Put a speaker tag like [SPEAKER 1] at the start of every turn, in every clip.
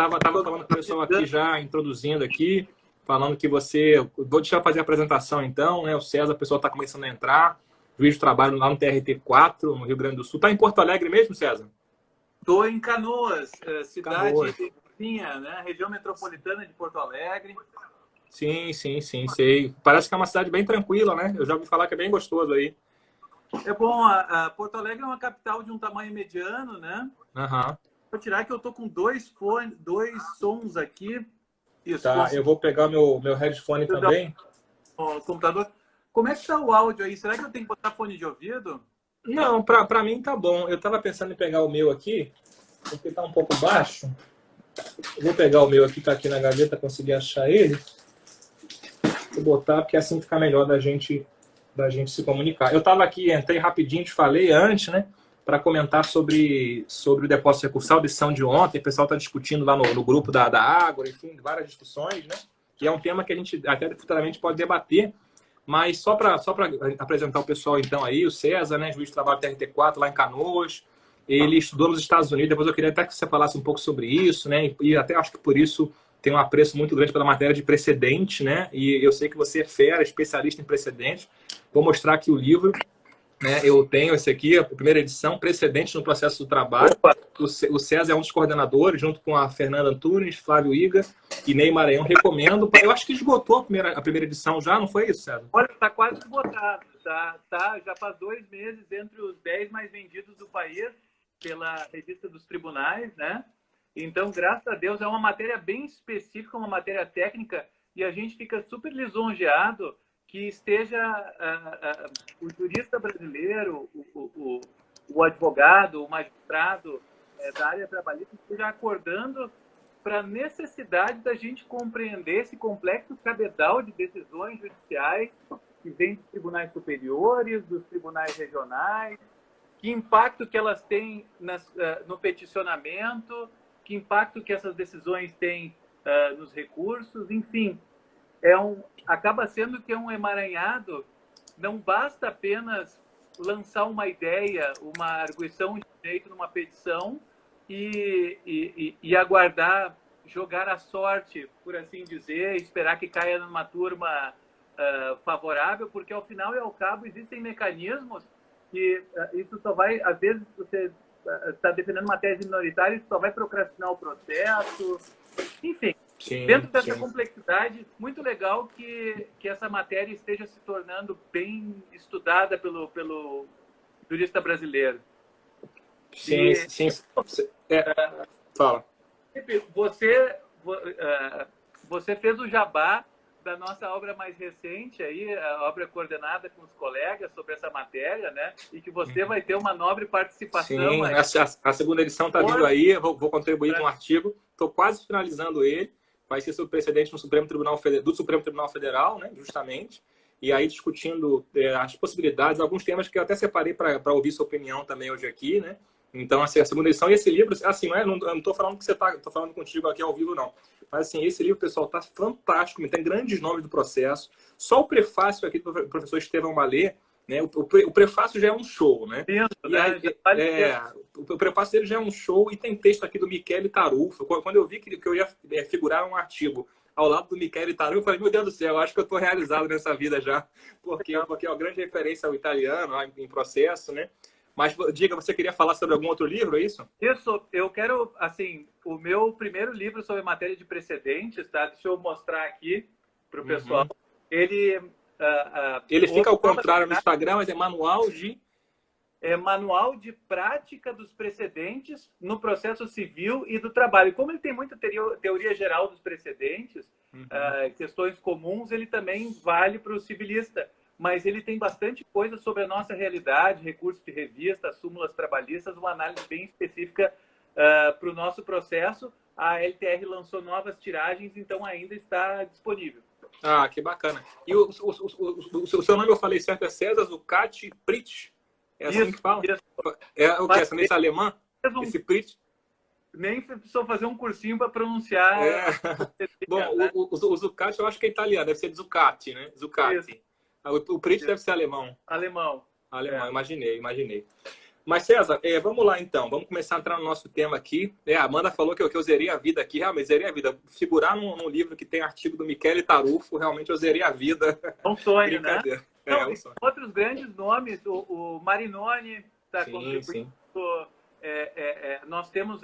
[SPEAKER 1] Tava falando com o pessoal aqui já, introduzindo aqui, falando que você... Vou deixar fazer a apresentação então, né? O César, o pessoal está começando a entrar. Juiz de trabalho lá no TRT4, no Rio Grande do Sul. Tá em Porto Alegre mesmo, César?
[SPEAKER 2] Estou em Canoas, cidade
[SPEAKER 1] Canoas.
[SPEAKER 2] vizinha, né? Região metropolitana de Porto Alegre.
[SPEAKER 1] Sim, sei. Parece que é uma cidade bem tranquila, né? Eu já ouvi falar que é bem gostoso aí.
[SPEAKER 2] É bom, Porto Alegre é uma capital de um tamanho mediano, né?
[SPEAKER 1] Aham.
[SPEAKER 2] Vou tirar que eu tô com dois sons aqui. Isso,
[SPEAKER 1] Tá, eu vou pegar meu headphone também.
[SPEAKER 2] o computador. Como é que tá o áudio aí? Será que eu tenho que botar fone de ouvido?
[SPEAKER 1] Não, pra mim tá bom. Eu tava pensando em pegar o meu aqui, porque tá um pouco baixo. Eu vou pegar o meu aqui, tá aqui na gaveta, conseguir achar ele. Vou botar, porque assim fica melhor da gente se comunicar. Eu tava aqui, entrei rapidinho, te falei antes, né? Para comentar sobre o depósito recursal, a decisão de ontem. O pessoal tá discutindo lá no grupo da Ágora, enfim, várias discussões, né? Que é um tema que a gente até futuramente pode debater. Mas só para apresentar o pessoal, então, aí, o César, né, juiz de trabalho TRT4, lá em Canoas, ele estudou nos Estados Unidos. Depois eu queria até que você falasse um pouco sobre isso, né, e até acho que por isso tem um apreço muito grande pela matéria de precedente, né, e eu sei que você é fera, especialista em precedente. Vou mostrar aqui o livro, né, eu tenho esse aqui, a primeira edição, Precedentes no Processo do Trabalho.
[SPEAKER 2] Opa.
[SPEAKER 1] O César é um dos coordenadores, junto com a Fernanda Antunes, Flávio Iga e Ney Maranhão. Recomendo. Eu acho que esgotou a primeira edição já, não foi isso, César?
[SPEAKER 2] Olha, está quase esgotado. Já faz 2 meses entre os 10 mais vendidos do país pela revista dos tribunais, né? Então, graças a Deus, é uma matéria bem específica, uma matéria técnica, e a gente fica super lisonjeado que esteja o jurista brasileiro, o advogado, o magistrado da área trabalhista esteja acordando para a necessidade da gente compreender esse complexo cabedal de decisões judiciais que vem dos tribunais superiores, dos tribunais regionais, que impacto que elas têm no peticionamento, que impacto que essas decisões têm nos recursos, enfim. Acaba sendo que é um emaranhado, não basta apenas lançar uma ideia, uma arguição de direito numa petição e aguardar, jogar a sorte, por assim dizer, esperar que caia numa turma favorável, porque ao final e ao cabo existem mecanismos que isso só vai, às vezes você está defendendo uma tese minoritária, isso só vai procrastinar o processo, enfim.
[SPEAKER 1] Sim,
[SPEAKER 2] dentro dessa complexidade, muito legal que essa matéria esteja se tornando bem estudada pelo jurista brasileiro.
[SPEAKER 1] Sim. Fala.
[SPEAKER 2] Você fez o jabá da nossa obra mais recente, aí, a obra coordenada com os colegas sobre essa matéria, né? E que você vai ter uma nobre participação.
[SPEAKER 1] Sim, a segunda edição está vindo aí, eu vou contribuir com um artigo, estou quase finalizando ele, vai ser sobre precedente no do Supremo Tribunal Federal, né, justamente, e aí discutindo as possibilidades, alguns temas que eu até separei para ouvir sua opinião também hoje aqui, né? Então, assim, a segunda edição e esse livro, assim, eu não estou falando que estou falando contigo aqui ao vivo, não. Mas, assim, esse livro, pessoal, está fantástico, tem grandes nomes do processo. Só o prefácio aqui do professor Estevão Malê, né? O prefácio já é um show, né? O prefácio dele já é um show e tem texto aqui do Michele Tarufo. Quando eu vi que eu ia figurar um artigo ao lado do Michele Tarufo, eu falei, meu Deus do céu, eu acho que eu estou realizado nessa vida já, porque é uma grande referência ao italiano, em processo, né? Mas, diga, você queria falar sobre algum outro livro, é isso?
[SPEAKER 2] Isso, eu quero, assim, o meu primeiro livro sobre matéria de precedentes, tá? Deixa eu mostrar aqui para o pessoal. Ele
[SPEAKER 1] fica ao contrário no Instagram, mas é manual de...
[SPEAKER 2] É manual de prática dos precedentes no processo civil e do trabalho. Como ele tem muita teoria geral dos precedentes, questões comuns, ele também vale para o civilista. Mas ele tem bastante coisa sobre a nossa realidade, recursos de revista, súmulas trabalhistas, uma análise bem específica para o nosso processo. A LTR lançou novas tiragens, então ainda está disponível.
[SPEAKER 1] Ah, que bacana. E o seu nome eu falei certo, é César Zucati Pritch? É assim
[SPEAKER 2] isso,
[SPEAKER 1] que fala?
[SPEAKER 2] Isso.
[SPEAKER 1] É o que? Ascendência alemã? Esse Pritch?
[SPEAKER 2] Nem precisou fazer um cursinho para pronunciar.
[SPEAKER 1] Bom, o Zucati eu acho que é italiano, deve ser Zucati, né? Zucati. O Pritch deve ser alemão.
[SPEAKER 2] Alemão,
[SPEAKER 1] imaginei. Mas, César, vamos lá então. Vamos começar a entrar no nosso tema aqui. A Amanda falou que eu zerei a vida aqui. Realmente, zerei a vida. Figurar num livro que tem artigo do Michele Tarufo, realmente eu zerei a vida.
[SPEAKER 2] É um sonho, né?
[SPEAKER 1] Brincadeira.
[SPEAKER 2] Não,
[SPEAKER 1] Um sonho.
[SPEAKER 2] outros grandes nomes, o Marinoni está contribuindo.
[SPEAKER 1] Sim.
[SPEAKER 2] Nós temos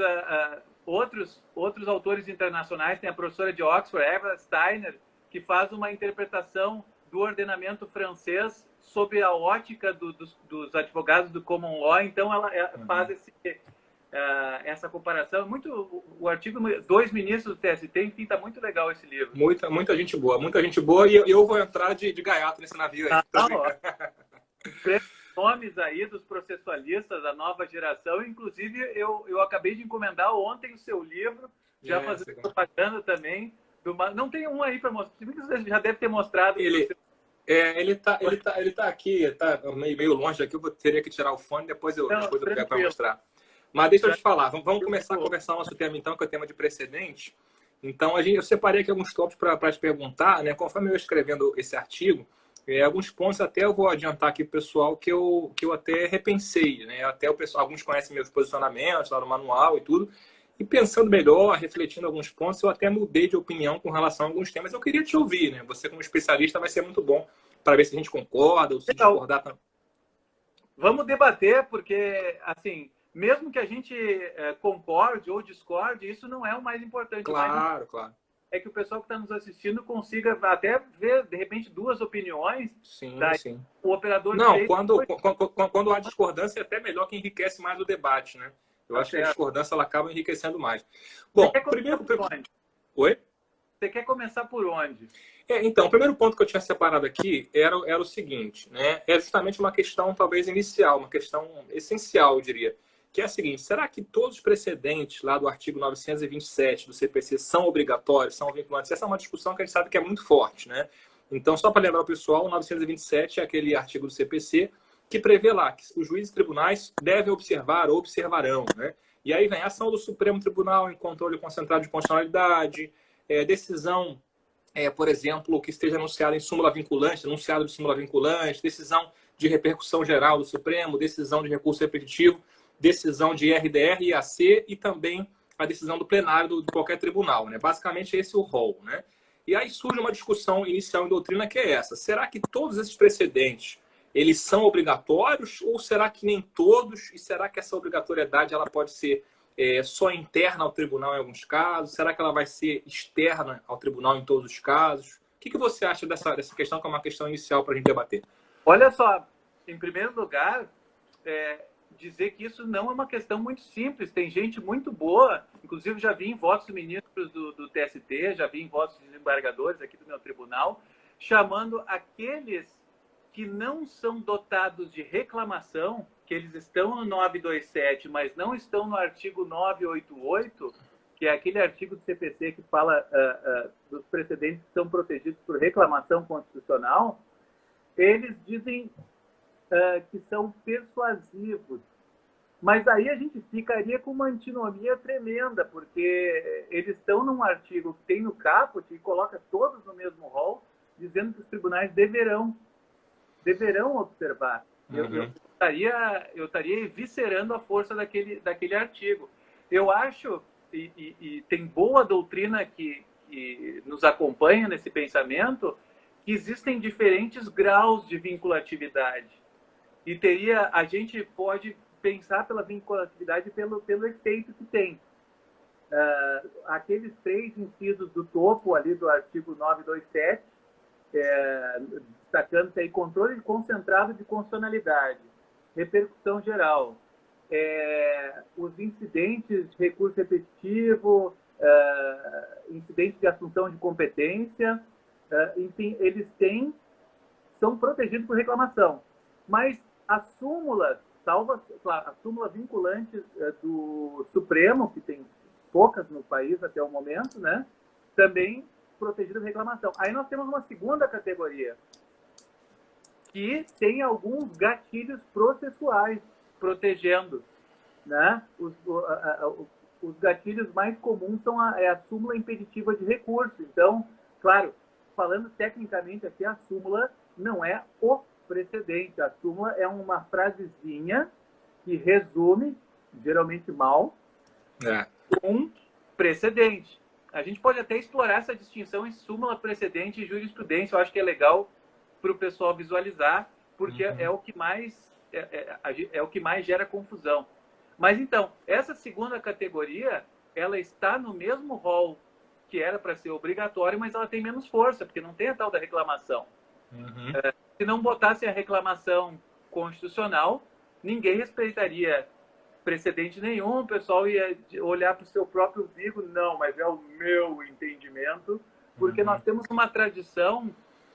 [SPEAKER 2] outros autores internacionais, tem a professora de Oxford, Eva Steiner, que faz uma interpretação do ordenamento francês sob a ótica dos advogados do common law. Então, ela faz essa comparação. O artigo 2 ministros do TST, enfim, está muito legal esse livro.
[SPEAKER 1] Muita gente boa, muita gente boa. E eu vou entrar de gaiato nesse navio aí.
[SPEAKER 2] Nomes aí dos processualistas da nova geração. Inclusive, eu acabei de encomendar ontem o seu livro, já fazendo propaganda também. Não tem um aí para mostrar. Você já deve ter mostrado.
[SPEAKER 1] Ele tá aqui, tá meio longe aqui. Eu teria que tirar o fone, depois eu pego para mostrar. Mas deixa eu te falar, vamos começar a conversar o nosso tema então, que é o tema de precedente. Então, eu separei aqui alguns tópicos para te perguntar, né? Conforme eu escrevendo esse artigo, alguns pontos até eu vou adiantar aqui pro pessoal que eu até repensei, né? Até alguns conhecem meus posicionamentos lá no manual e tudo. E pensando melhor, refletindo alguns pontos, eu até mudei de opinião com relação a alguns temas. Eu queria te ouvir, né? Você como especialista vai ser muito bom para ver se a gente concorda ou se discordar.
[SPEAKER 2] Vamos debater, porque, assim, mesmo que a gente concorde ou discorde, isso não é o mais importante.
[SPEAKER 1] Claro.
[SPEAKER 2] É que o pessoal que está nos assistindo consiga até ver, de repente, duas opiniões.
[SPEAKER 1] Sim.
[SPEAKER 2] O operador...
[SPEAKER 1] Não, quando há discordância, é até melhor que enriquece mais o debate, né? Eu acho que a discordância ela acaba enriquecendo mais. Bom, primeiro... Oi?
[SPEAKER 2] Você quer começar por onde?
[SPEAKER 1] Então, o primeiro ponto que eu tinha separado aqui era o seguinte, né? É justamente uma questão, talvez, inicial, uma questão essencial, eu diria. Que é a seguinte, será que todos os precedentes lá do artigo 927 do CPC são obrigatórios, são vinculantes? Essa é uma discussão que a gente sabe que é muito forte, né? Então, só para lembrar o pessoal, o 927 é aquele artigo do CPC que prevê lá que os juízes e tribunais devem observar ou observarão, né? E aí vem a ação do Supremo Tribunal em controle concentrado de constitucionalidade, decisão, por exemplo, que esteja anunciada em súmula vinculante, enunciado de súmula vinculante, decisão de repercussão geral do Supremo, decisão de recurso repetitivo, decisão de RDR e AC e também a decisão do plenário de qualquer tribunal, né? Basicamente esse é o rol, né? E aí surge uma discussão inicial em doutrina que é essa. Será que todos esses precedentes eles são obrigatórios ou será que nem todos? E será que essa obrigatoriedade ela pode ser só interna ao tribunal em alguns casos? Será que ela vai ser externa ao tribunal em todos os casos? O que você acha dessa questão, que é uma questão inicial para a gente debater?
[SPEAKER 2] Olha só, em primeiro lugar, dizer que isso não é uma questão muito simples. Tem gente muito boa, inclusive já vi em votos ministros do TST, já vi em votos de desembargadores aqui do meu tribunal, chamando aqueles que não são dotados de reclamação, que eles estão no 927, mas não estão no artigo 988, que é aquele artigo do CPC que fala dos precedentes que são protegidos por reclamação constitucional, eles dizem que são persuasivos. Mas aí a gente ficaria com uma antinomia tremenda, porque eles estão num artigo que tem no caput e coloca todos no mesmo rol, dizendo que os tribunais deverão observar.
[SPEAKER 1] Uhum.
[SPEAKER 2] Eu estaria eviscerando a força daquele artigo. Eu acho, e tem boa doutrina que nos acompanha nesse pensamento, que existem diferentes graus de vinculatividade. E a gente pode pensar pela vinculatividade pelo efeito que tem. Aqueles 3 incisos do topo ali do artigo 927, destacando-se aí controle concentrado de constitucionalidade, repercussão geral, os incidentes de recurso repetitivo, incidentes de assunção de competência, enfim, eles são protegidos por reclamação. Mas as súmulas, salvo a súmula vinculante do Supremo, que tem poucas no país até o momento, né, também protegido por reclamação. Aí nós temos uma segunda categoria, que tem alguns gatilhos processuais protegendo, né? Os gatilhos mais comuns são a súmula impeditiva de recurso. Então, claro, falando tecnicamente aqui, a súmula não é o precedente. A súmula é uma frasezinha que resume, geralmente mal, um precedente. A gente pode até explorar essa distinção em súmula, precedente e jurisprudência. Eu acho que é legal para o pessoal visualizar, porque é o que mais é o que mais gera confusão. Mas então, essa segunda categoria, ela está no mesmo rol que era para ser obrigatório, mas ela tem menos força, porque não tem a tal da reclamação. Se não botasse a reclamação constitucional, ninguém respeitaria precedente nenhum, o pessoal ia olhar para o seu próprio umbigo, não, mas é o meu entendimento, porque nós temos uma tradição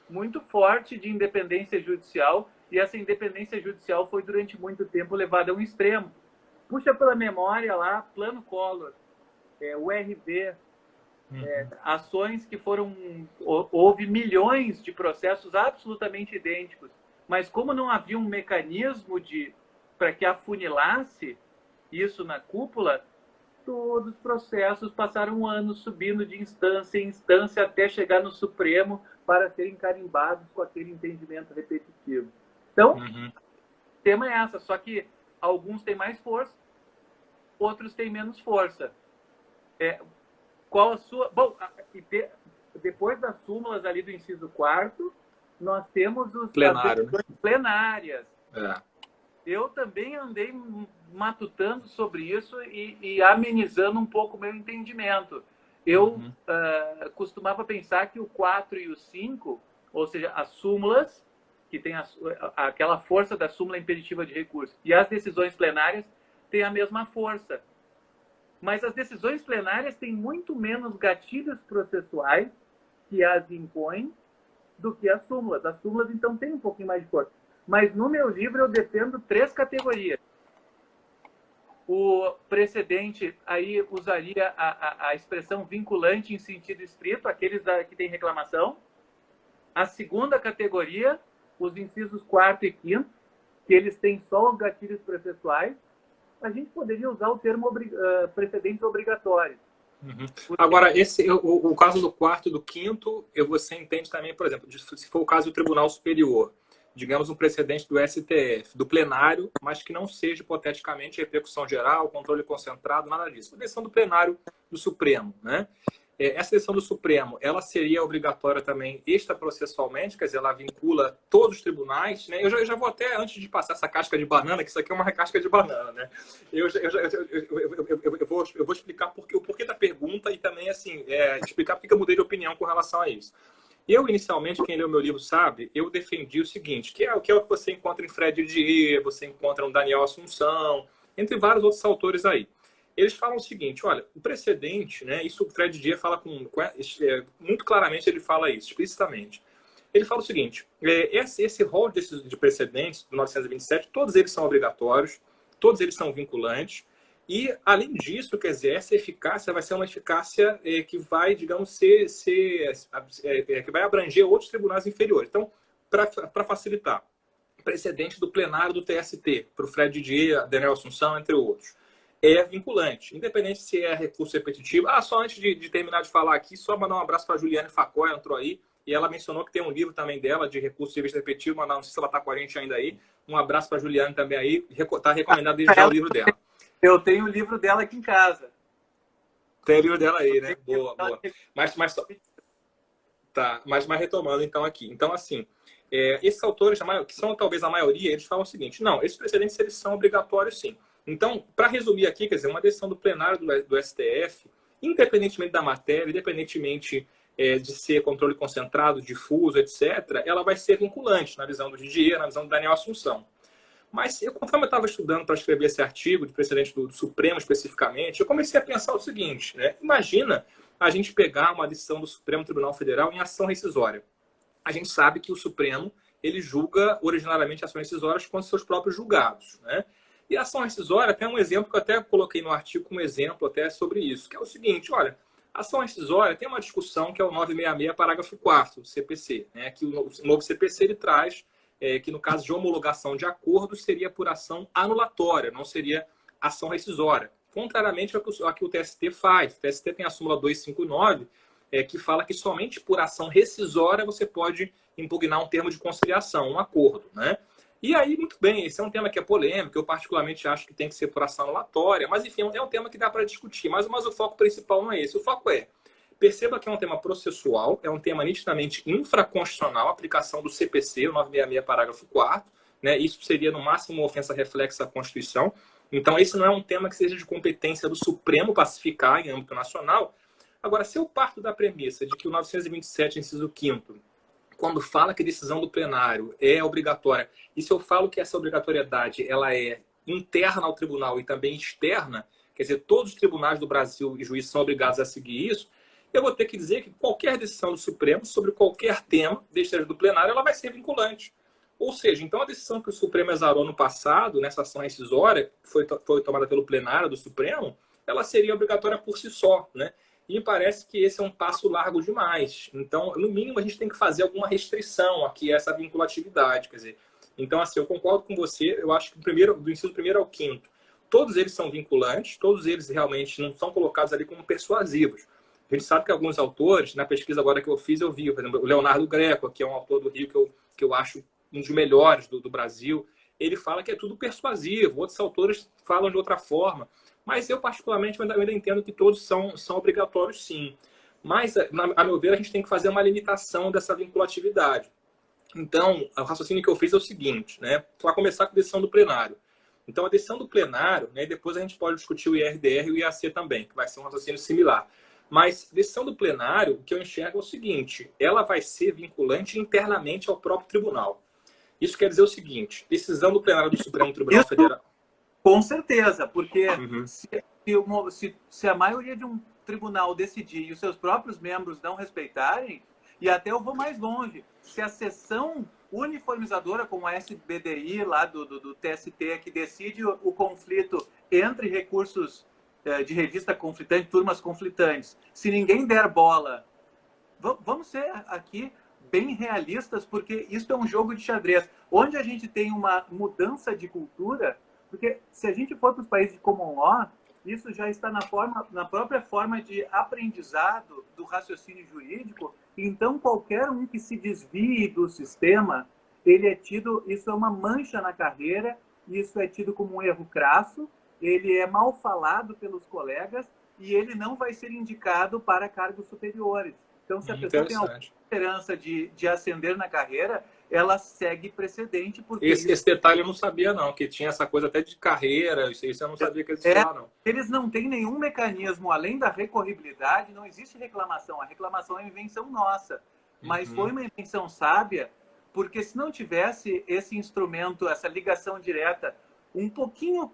[SPEAKER 2] muito forte de independência judicial, e essa independência judicial foi durante muito tempo levada a um extremo. Puxa pela memória lá, Plano Collor, o RV, ações que foram... Houve milhões de processos absolutamente idênticos, mas como não havia um mecanismo para que afunilasse isso na cúpula, todos os processos passaram anos subindo de instância em instância até chegar no Supremo para serem carimbados com aquele entendimento repetitivo. Então, o tema é essa, só que alguns têm mais força, outros têm menos força. Qual a sua... Bom, depois das súmulas ali do inciso 4º, nós temos as decisões plenárias. Eu também andei matutando sobre isso e amenizando um pouco o meu entendimento. Eu costumava pensar que o 4 e o 5, ou seja, as súmulas, que tem aquela força da súmula impeditiva de recurso, e as decisões plenárias têm a mesma força. Mas as decisões plenárias têm muito menos gatilhos processuais que as impõem do que as súmulas. As súmulas, então, têm um pouquinho mais de força. Mas no meu livro eu defendo 3 categorias. O precedente aí usaria a expressão vinculante em sentido estrito, aqueles que têm reclamação. A segunda categoria, os incisos 4º e 5º, que eles têm só os gatilhos processuais. A gente poderia usar o termo precedentes obrigatórios.
[SPEAKER 1] Agora, o caso do 4º e do 5º, você entende também, por exemplo, se for o caso do Tribunal Superior, digamos um precedente do STF, do plenário, mas que não seja hipoteticamente repercussão geral, controle concentrado, nada disso. A decisão do plenário do Supremo, né? Essa decisão do Supremo, ela seria obrigatória também extraprocessualmente, quer dizer, ela vincula todos os tribunais, né? Eu já vou até, antes de passar essa casca de banana, que isso aqui é uma casca de banana, né? Eu vou explicar o porquê da pergunta e também, assim, explicar porque eu mudei de opinião com relação a isso. Eu, inicialmente, quem leu meu livro sabe, eu defendi o seguinte, que é o que você encontra em Fred Dier, você encontra no Daniel Assunção, entre vários outros autores aí. Eles falam o seguinte, olha, o precedente, né, isso o Fred Dier fala muito claramente, ele fala isso, explicitamente. Ele fala o seguinte, esse rol de precedentes do 927, todos eles são obrigatórios, todos eles são vinculantes, e, além disso, quer dizer, essa eficácia vai ser uma eficácia que vai, digamos, que vai abranger outros tribunais inferiores. Então, para facilitar, precedente do plenário do TST, para o Fred Dier, Daniel Assunção, entre outros, é vinculante, independente se é recurso repetitivo. Só antes de terminar de falar aqui, só mandar um abraço para a Juliane Facói, entrou aí, e ela mencionou que tem um livro também dela, de recurso de vista repetitivo, mas não sei se ela está com a gente ainda aí. Um abraço para a Juliane também aí, está recomendado desde já o livro dela.
[SPEAKER 2] Eu tenho o livro dela aqui em casa.
[SPEAKER 1] Tem o livro dela aí, né? Boa. Mas retomando então aqui. Então, assim, esses autores, que são talvez a maioria, eles falam o seguinte, não, esses precedentes eles são obrigatórios sim. Então, para resumir aqui, quer dizer, uma decisão do plenário do STF, independentemente da matéria, independentemente de ser controle concentrado, difuso, etc., ela vai ser vinculante na visão do Didier, na visão do Daniel Assunção. Mas, conforme eu estava estudando para escrever esse artigo de precedente do Supremo especificamente, eu comecei a pensar o seguinte, né? Imagina a gente pegar uma decisão do Supremo Tribunal Federal em ação rescisória. A gente sabe que o Supremo ele julga originariamente ações rescisórias com seus próprios julgados, né? E a ação rescisória tem um exemplo que eu até coloquei no artigo como exemplo até sobre isso, que é o seguinte, olha, a ação rescisória tem uma discussão que é o 966, parágrafo 4º do CPC, né? Que o novo CPC ele traz que no caso de homologação de acordos seria por ação anulatória, não seria ação rescisória. Contrariamente ao que o TST faz. O TST tem a súmula 259, que fala que somente por ação rescisória você pode impugnar um termo de conciliação, um acordo, né? E aí, muito bem, esse é um tema que é polêmico, eu particularmente acho que tem que ser por ação anulatória, mas enfim, é um tema que dá para discutir, mas o foco principal não é esse. O foco é, perceba que é um tema processual, é um tema nitidamente infraconstitucional, aplicação do CPC, o 966, parágrafo 4º, né? Isso seria, no máximo, uma ofensa reflexa à Constituição. Então, esse não é um tema que seja de competência do Supremo pacificar em âmbito nacional. Agora, se eu parto da premissa de que o 927, inciso 5º, quando fala que a decisão do plenário é obrigatória, e se eu falo que essa obrigatoriedade ela é interna ao tribunal e também externa, quer dizer, todos os tribunais do Brasil e juízes são obrigados a seguir isso, eu vou ter que dizer que qualquer decisão do Supremo sobre qualquer tema, desde do plenário, ela vai ser vinculante. Ou seja, então a decisão que o Supremo exarou no passado, nessa ação rescisória, que foi tomada pelo plenário do Supremo, ela seria obrigatória por si só, né? E me parece que esse é um passo largo demais. Então, no mínimo, a gente tem que fazer alguma restrição aqui a essa vinculatividade. Quer dizer, então, assim, eu concordo com você. Eu acho que do inciso 1º ao 5º, todos eles são vinculantes, todos eles realmente não são colocados ali como persuasivos. A gente sabe que alguns autores, na pesquisa agora que eu fiz, eu vi, por exemplo, o Leonardo Greco, que é um autor do Rio que eu acho um dos melhores do Brasil, ele fala que é tudo persuasivo, outros autores falam de outra forma. Mas eu, particularmente, ainda entendo que todos são obrigatórios, sim. Mas, a meu ver, a gente tem que fazer uma limitação dessa vinculatividade. Então, o raciocínio que eu fiz é o seguinte, né? Para começar com a decisão do plenário. Então, a decisão do plenário, né, depois a gente pode discutir o IRDR e o IAC também, que vai ser um raciocínio similar. Mas, decisão do plenário, o que eu enxergo é o seguinte, ela vai ser vinculante internamente ao próprio tribunal. Isso quer dizer o seguinte, decisão do plenário do Supremo Tribunal Federal...
[SPEAKER 2] Com certeza, porque se a maioria de um tribunal decidir e os seus próprios membros não respeitarem, e até eu vou mais longe, se a seção uniformizadora, como a SBDI lá do TST, que decide o conflito entre recursos de revista conflitante, turmas conflitantes, se ninguém der bola, vamos ser aqui bem realistas, porque isso é um jogo de xadrez, onde a gente tem uma mudança de cultura. Porque se a gente for para os países de common law, isso já está na própria forma de aprendizado do raciocínio jurídico. Então, qualquer um que se desvie do sistema, ele é tido, isso é uma mancha na carreira, isso é tido como um erro crasso, ele é mal falado pelos colegas e ele não vai ser indicado para cargos superiores. Então, se a pessoa tem alguma esperança de ascender na carreira, ela segue precedente. Porque
[SPEAKER 1] esse detalhe eu não sabia, não, que tinha essa coisa até de carreira, isso eu não sabia que existia lá, não.
[SPEAKER 2] Eles não têm nenhum mecanismo, além da recorribilidade, não existe reclamação. A reclamação é invenção nossa. Mas foi uma invenção sábia, porque se não tivesse esse instrumento, essa ligação direta, um pouquinho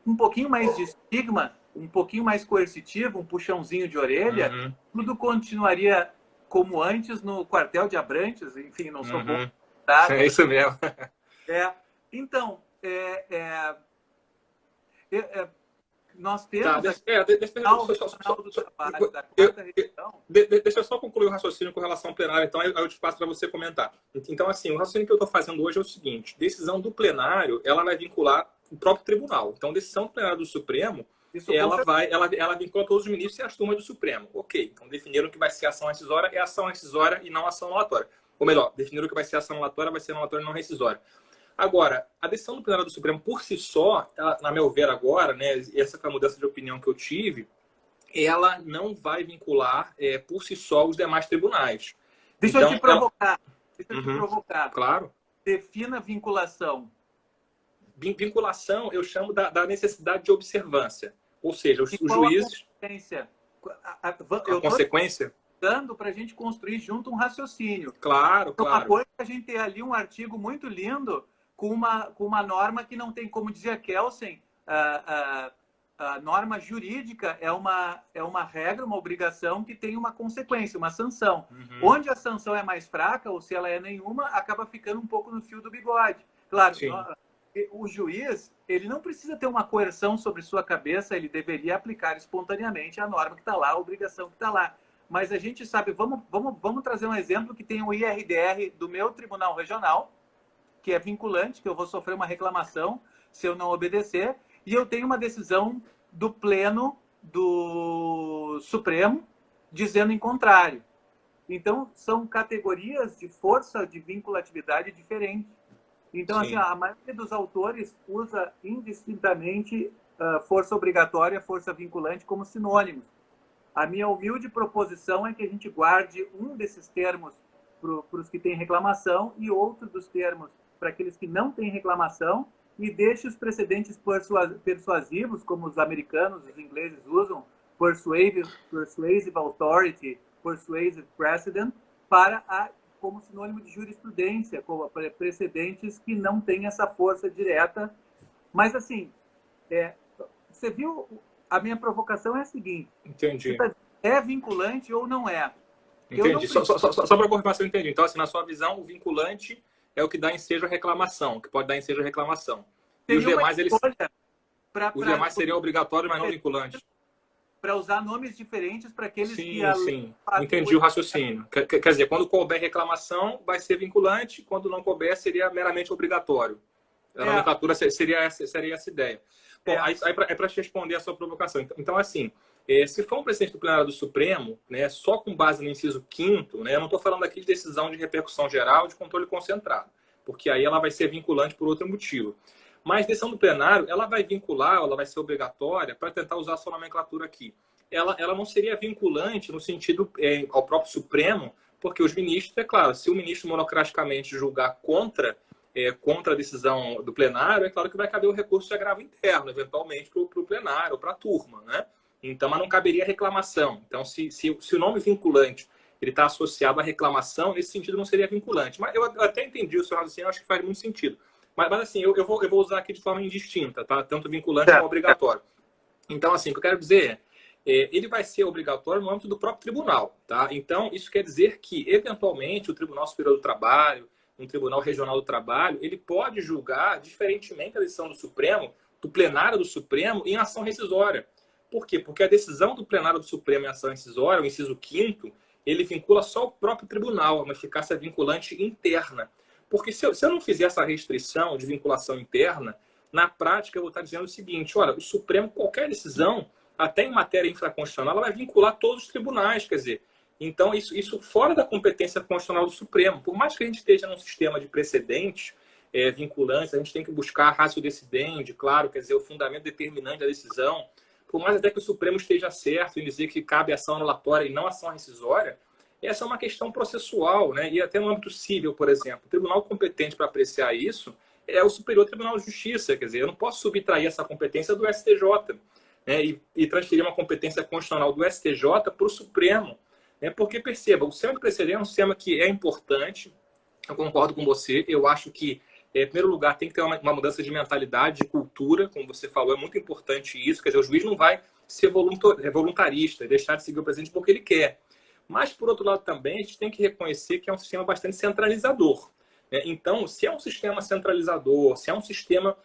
[SPEAKER 2] mais de estigma, um pouquinho mais coercitivo, um puxãozinho de orelha, tudo continuaria como antes no quartel de Abrantes, enfim, não sou bom. Tá?
[SPEAKER 1] É isso mesmo.
[SPEAKER 2] Então, nós temos...
[SPEAKER 1] Tá, deixa eu só concluir o raciocínio com relação ao plenário, então aí eu te passo para você comentar. Então, assim, o raciocínio que eu estou fazendo hoje é o seguinte, decisão do plenário, ela vai vincular o próprio tribunal. Então, decisão do plenário do Supremo, ela vincula todos os ministros e as turmas do Supremo. Ok, então definiram que vai ser ação rescisória, é ação rescisória e não ação anulatória. Ou melhor, definiram que vai ser ação anulatória, vai ser anulatória e não rescisória. Agora, a decisão do plenário do Supremo por si só, ela, na meu ver agora, né, essa foi a mudança de opinião que eu tive, ela não vai vincular por si só os demais tribunais.
[SPEAKER 2] Deixa eu te provocar. Deixa eu te provocar.
[SPEAKER 1] Claro.
[SPEAKER 2] Defina vinculação.
[SPEAKER 1] Vinculação eu chamo da necessidade de observância. Ou seja, os juízes...
[SPEAKER 2] A
[SPEAKER 1] consequência?
[SPEAKER 2] Dando para a gente construir junto um raciocínio.
[SPEAKER 1] Claro,
[SPEAKER 2] então,
[SPEAKER 1] claro.
[SPEAKER 2] Uma coisa é a gente ter ali um artigo muito lindo com uma norma que não tem, como dizia Kelsen, a norma jurídica é uma regra, uma obrigação que tem uma consequência, uma sanção. Onde a sanção é mais fraca, ou se ela é nenhuma, acaba ficando um pouco no fio do bigode. Claro, o juiz, ele não precisa ter uma coerção sobre sua cabeça, ele deveria aplicar espontaneamente a norma que está lá, a obrigação que está lá. Mas a gente sabe, vamos trazer um exemplo que tem o IRDR do meu tribunal regional, que é vinculante, que eu vou sofrer uma reclamação se eu não obedecer, e eu tenho uma decisão do Pleno do Supremo dizendo em contrário. Então, são categorias de força de vinculatividade diferentes. Então, assim,
[SPEAKER 1] sim,
[SPEAKER 2] a maioria dos autores usa indistintamente força obrigatória, força vinculante como sinônimos. A minha humilde proposição é que a gente guarde um desses termos para os que têm reclamação e outro dos termos para aqueles que não têm reclamação e deixe os precedentes persuasivos, como os americanos, os ingleses usam, persuasive authority, persuasive precedent, como sinônimo de jurisprudência, como precedentes que não têm essa força direta. Mas, assim, você viu, a minha provocação é a seguinte:
[SPEAKER 1] entendi.
[SPEAKER 2] é vinculante ou não é? Eu não
[SPEAKER 1] Entendi. Só para confirmar se eu entendi. Então, assim, na sua visão, o vinculante é o que dá ensejo à reclamação, que pode dar ensejo à reclamação. E os
[SPEAKER 2] teria uma
[SPEAKER 1] demais,
[SPEAKER 2] escolha
[SPEAKER 1] os demais seriam obrigatórios, mas não vinculantes.
[SPEAKER 2] para usar nomes diferentes para aqueles que
[SPEAKER 1] Sim, sim. Entendi o raciocínio. Quer dizer, quando couber reclamação, vai ser vinculante, quando não couber, seria meramente obrigatório. A nomenclatura seria essa ideia. Bom, aí é para te responder a sua provocação. Então, assim, se for um presidente do plenário do Supremo, né, só com base no inciso 5º, né, eu não estou falando aqui de decisão de repercussão geral de controle concentrado, porque aí ela vai ser vinculante por outro motivo. Mas decisão do plenário, ela vai vincular, ela vai ser obrigatória, para tentar usar a sua nomenclatura aqui. Ela não seria vinculante no sentido ao próprio Supremo, porque os ministros, é claro, se o ministro monocraticamente julgar contra a decisão do plenário, é claro que vai caber o recurso de agravo interno, eventualmente, para o plenário ou para a turma, né? Então, mas não caberia reclamação. Então, se o nome vinculante ele está associado à reclamação, nesse sentido não seria vinculante. Mas eu até entendi o seu raciocínio, acho que faz muito sentido. Mas assim, eu vou usar aqui de forma indistinta, tá? Tanto vinculante como obrigatório. Então, assim, o que eu quero dizer ele vai ser obrigatório no âmbito do próprio tribunal, tá? Então, isso quer dizer que, eventualmente, o Tribunal Superior do Trabalho, um Tribunal Regional do Trabalho, ele pode julgar, diferentemente da decisão do Supremo, do plenário do Supremo, em ação rescisória. Por quê? Porque a decisão do plenário do Supremo em ação rescisória, o inciso 5º, ele vincula só o próprio tribunal, uma eficácia vinculante interna. Porque se eu não fizer essa restrição de vinculação interna, na prática eu vou estar dizendo o seguinte: olha, o Supremo, qualquer decisão, até em matéria infraconstitucional, ela vai vincular todos os tribunais, quer dizer, então isso fora da competência constitucional do Supremo. Por mais que a gente esteja num sistema de precedentes vinculantes, a gente tem que buscar a ratio decidendi, claro, quer dizer, o fundamento determinante da decisão. Por mais até que o Supremo esteja certo em dizer que cabe ação anulatória e não ação rescisória, essa é uma questão processual, né? E até no âmbito civil, por exemplo. O tribunal competente para apreciar isso é o Superior Tribunal de Justiça, quer dizer, eu não posso subtrair essa competência do STJ, né, e transferir uma competência constitucional do STJ para o Supremo. Né, porque, perceba, o sistema de precedente é um sistema que é importante, eu concordo com você, eu acho que, em primeiro lugar, tem que ter uma mudança de mentalidade, de cultura, como você falou, é muito importante isso, quer dizer, o juiz não vai ser voluntarista e deixar de seguir o precedente porque ele quer. Mas, por outro lado, também, a gente tem que reconhecer que é um sistema bastante centralizador. Né? Então, se é um sistema centralizador, se é um sistema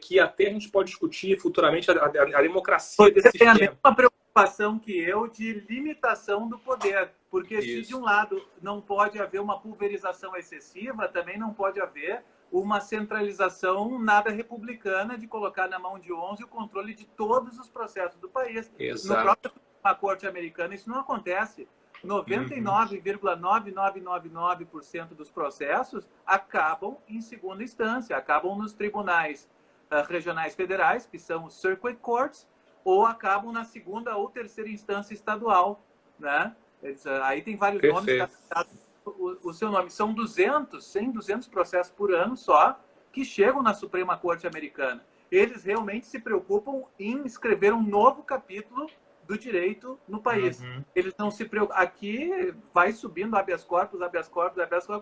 [SPEAKER 1] que até a gente pode discutir futuramente a democracia desse sistema.
[SPEAKER 2] Você tem a mesma preocupação que eu de limitação do poder, porque
[SPEAKER 1] Isso.
[SPEAKER 2] Se de um lado não pode haver uma pulverização excessiva, também não pode haver uma centralização nada republicana de colocar na mão de 11 o controle de todos os processos do país.
[SPEAKER 1] Exato.
[SPEAKER 2] No próprio Corte Americana isso não acontece. 99,9999% dos processos acabam em segunda instância, acabam nos tribunais regionais federais, que são os circuit courts, ou acabam na segunda ou terceira instância estadual, né? Aí tem vários
[SPEAKER 1] Perfeito.
[SPEAKER 2] nomes, o seu nome. São 100, 200 processos por ano só que chegam na Suprema Corte Americana. Eles realmente se preocupam em escrever um novo capítulo do direito no país. Eles não se preocupam. Aqui vai subindo habeas corpus,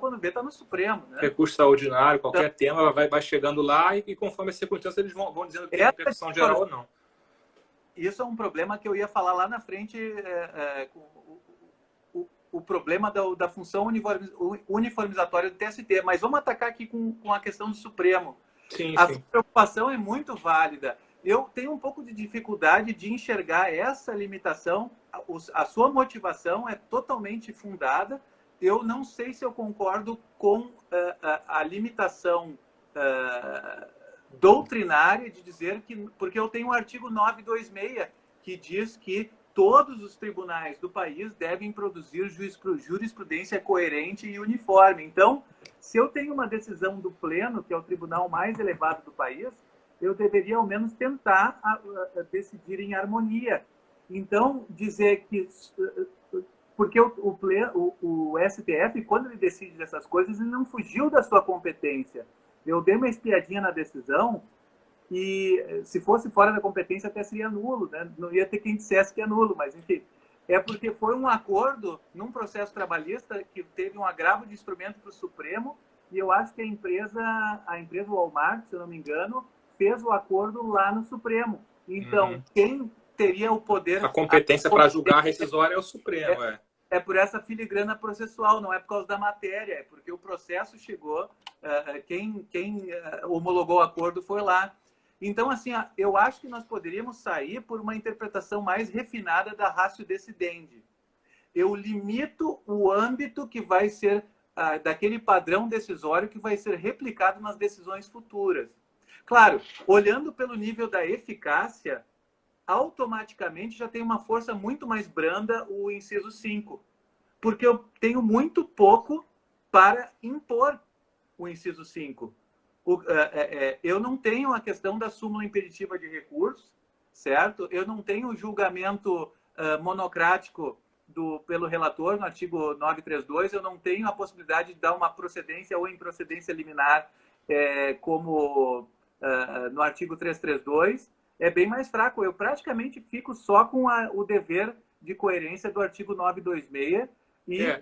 [SPEAKER 2] quando vê, está no Supremo. Né?
[SPEAKER 1] Recurso extraordinário, qualquer tema, vai chegando lá e conforme as circunstâncias, eles vão dizendo que tem repercussão geral ou não.
[SPEAKER 2] Isso é um problema que eu ia falar lá na frente, o problema da função uniformizatória do TST. Mas vamos atacar aqui com a questão do Supremo.
[SPEAKER 1] Sim,
[SPEAKER 2] a
[SPEAKER 1] sim.
[SPEAKER 2] preocupação é muito válida. Eu tenho um pouco de dificuldade de enxergar essa limitação. A sua motivação é totalmente fundada. Eu não sei se eu concordo com a limitação doutrinária de dizer que... Porque eu tenho o artigo 926, que diz que todos os tribunais do país devem produzir jurisprudência coerente e uniforme. Então, se eu tenho uma decisão do Pleno, que é o tribunal mais elevado do país, eu deveria ao menos tentar decidir em harmonia. Então, dizer que... Porque o STF, quando ele decide dessas coisas, ele não fugiu da sua competência. Eu dei uma espiadinha na decisão e, se fosse fora da competência, até seria nulo, né? Não ia ter quem dissesse que é nulo, mas, enfim. É porque foi um acordo num processo trabalhista que teve um agravo de instrumento para o Supremo, e eu acho que a empresa Walmart, se eu não me engano, fez o acordo lá no Supremo. Então, quem teria o poder...
[SPEAKER 1] A competência para julgar a rescisória é o Supremo,
[SPEAKER 2] É por essa filigrana processual, não é por causa da matéria, é porque o processo chegou, quem homologou o acordo foi lá. Então, assim, eu acho que nós poderíamos sair por uma interpretação mais refinada da ratio decidendi. Eu limito o âmbito que vai ser daquele padrão decisório que vai ser replicado nas decisões futuras. Claro, olhando pelo nível da eficácia, automaticamente já tem uma força muito mais branda o inciso 5, porque eu tenho muito pouco para impor o inciso 5. Eu não tenho a questão da súmula impeditiva de recurso, certo? Eu não tenho o julgamento monocrático pelo relator no artigo 932, eu não tenho a possibilidade de dar uma procedência ou improcedência liminar como no artigo 332, é bem mais fraco. Eu praticamente fico só com o dever de coerência do artigo 926.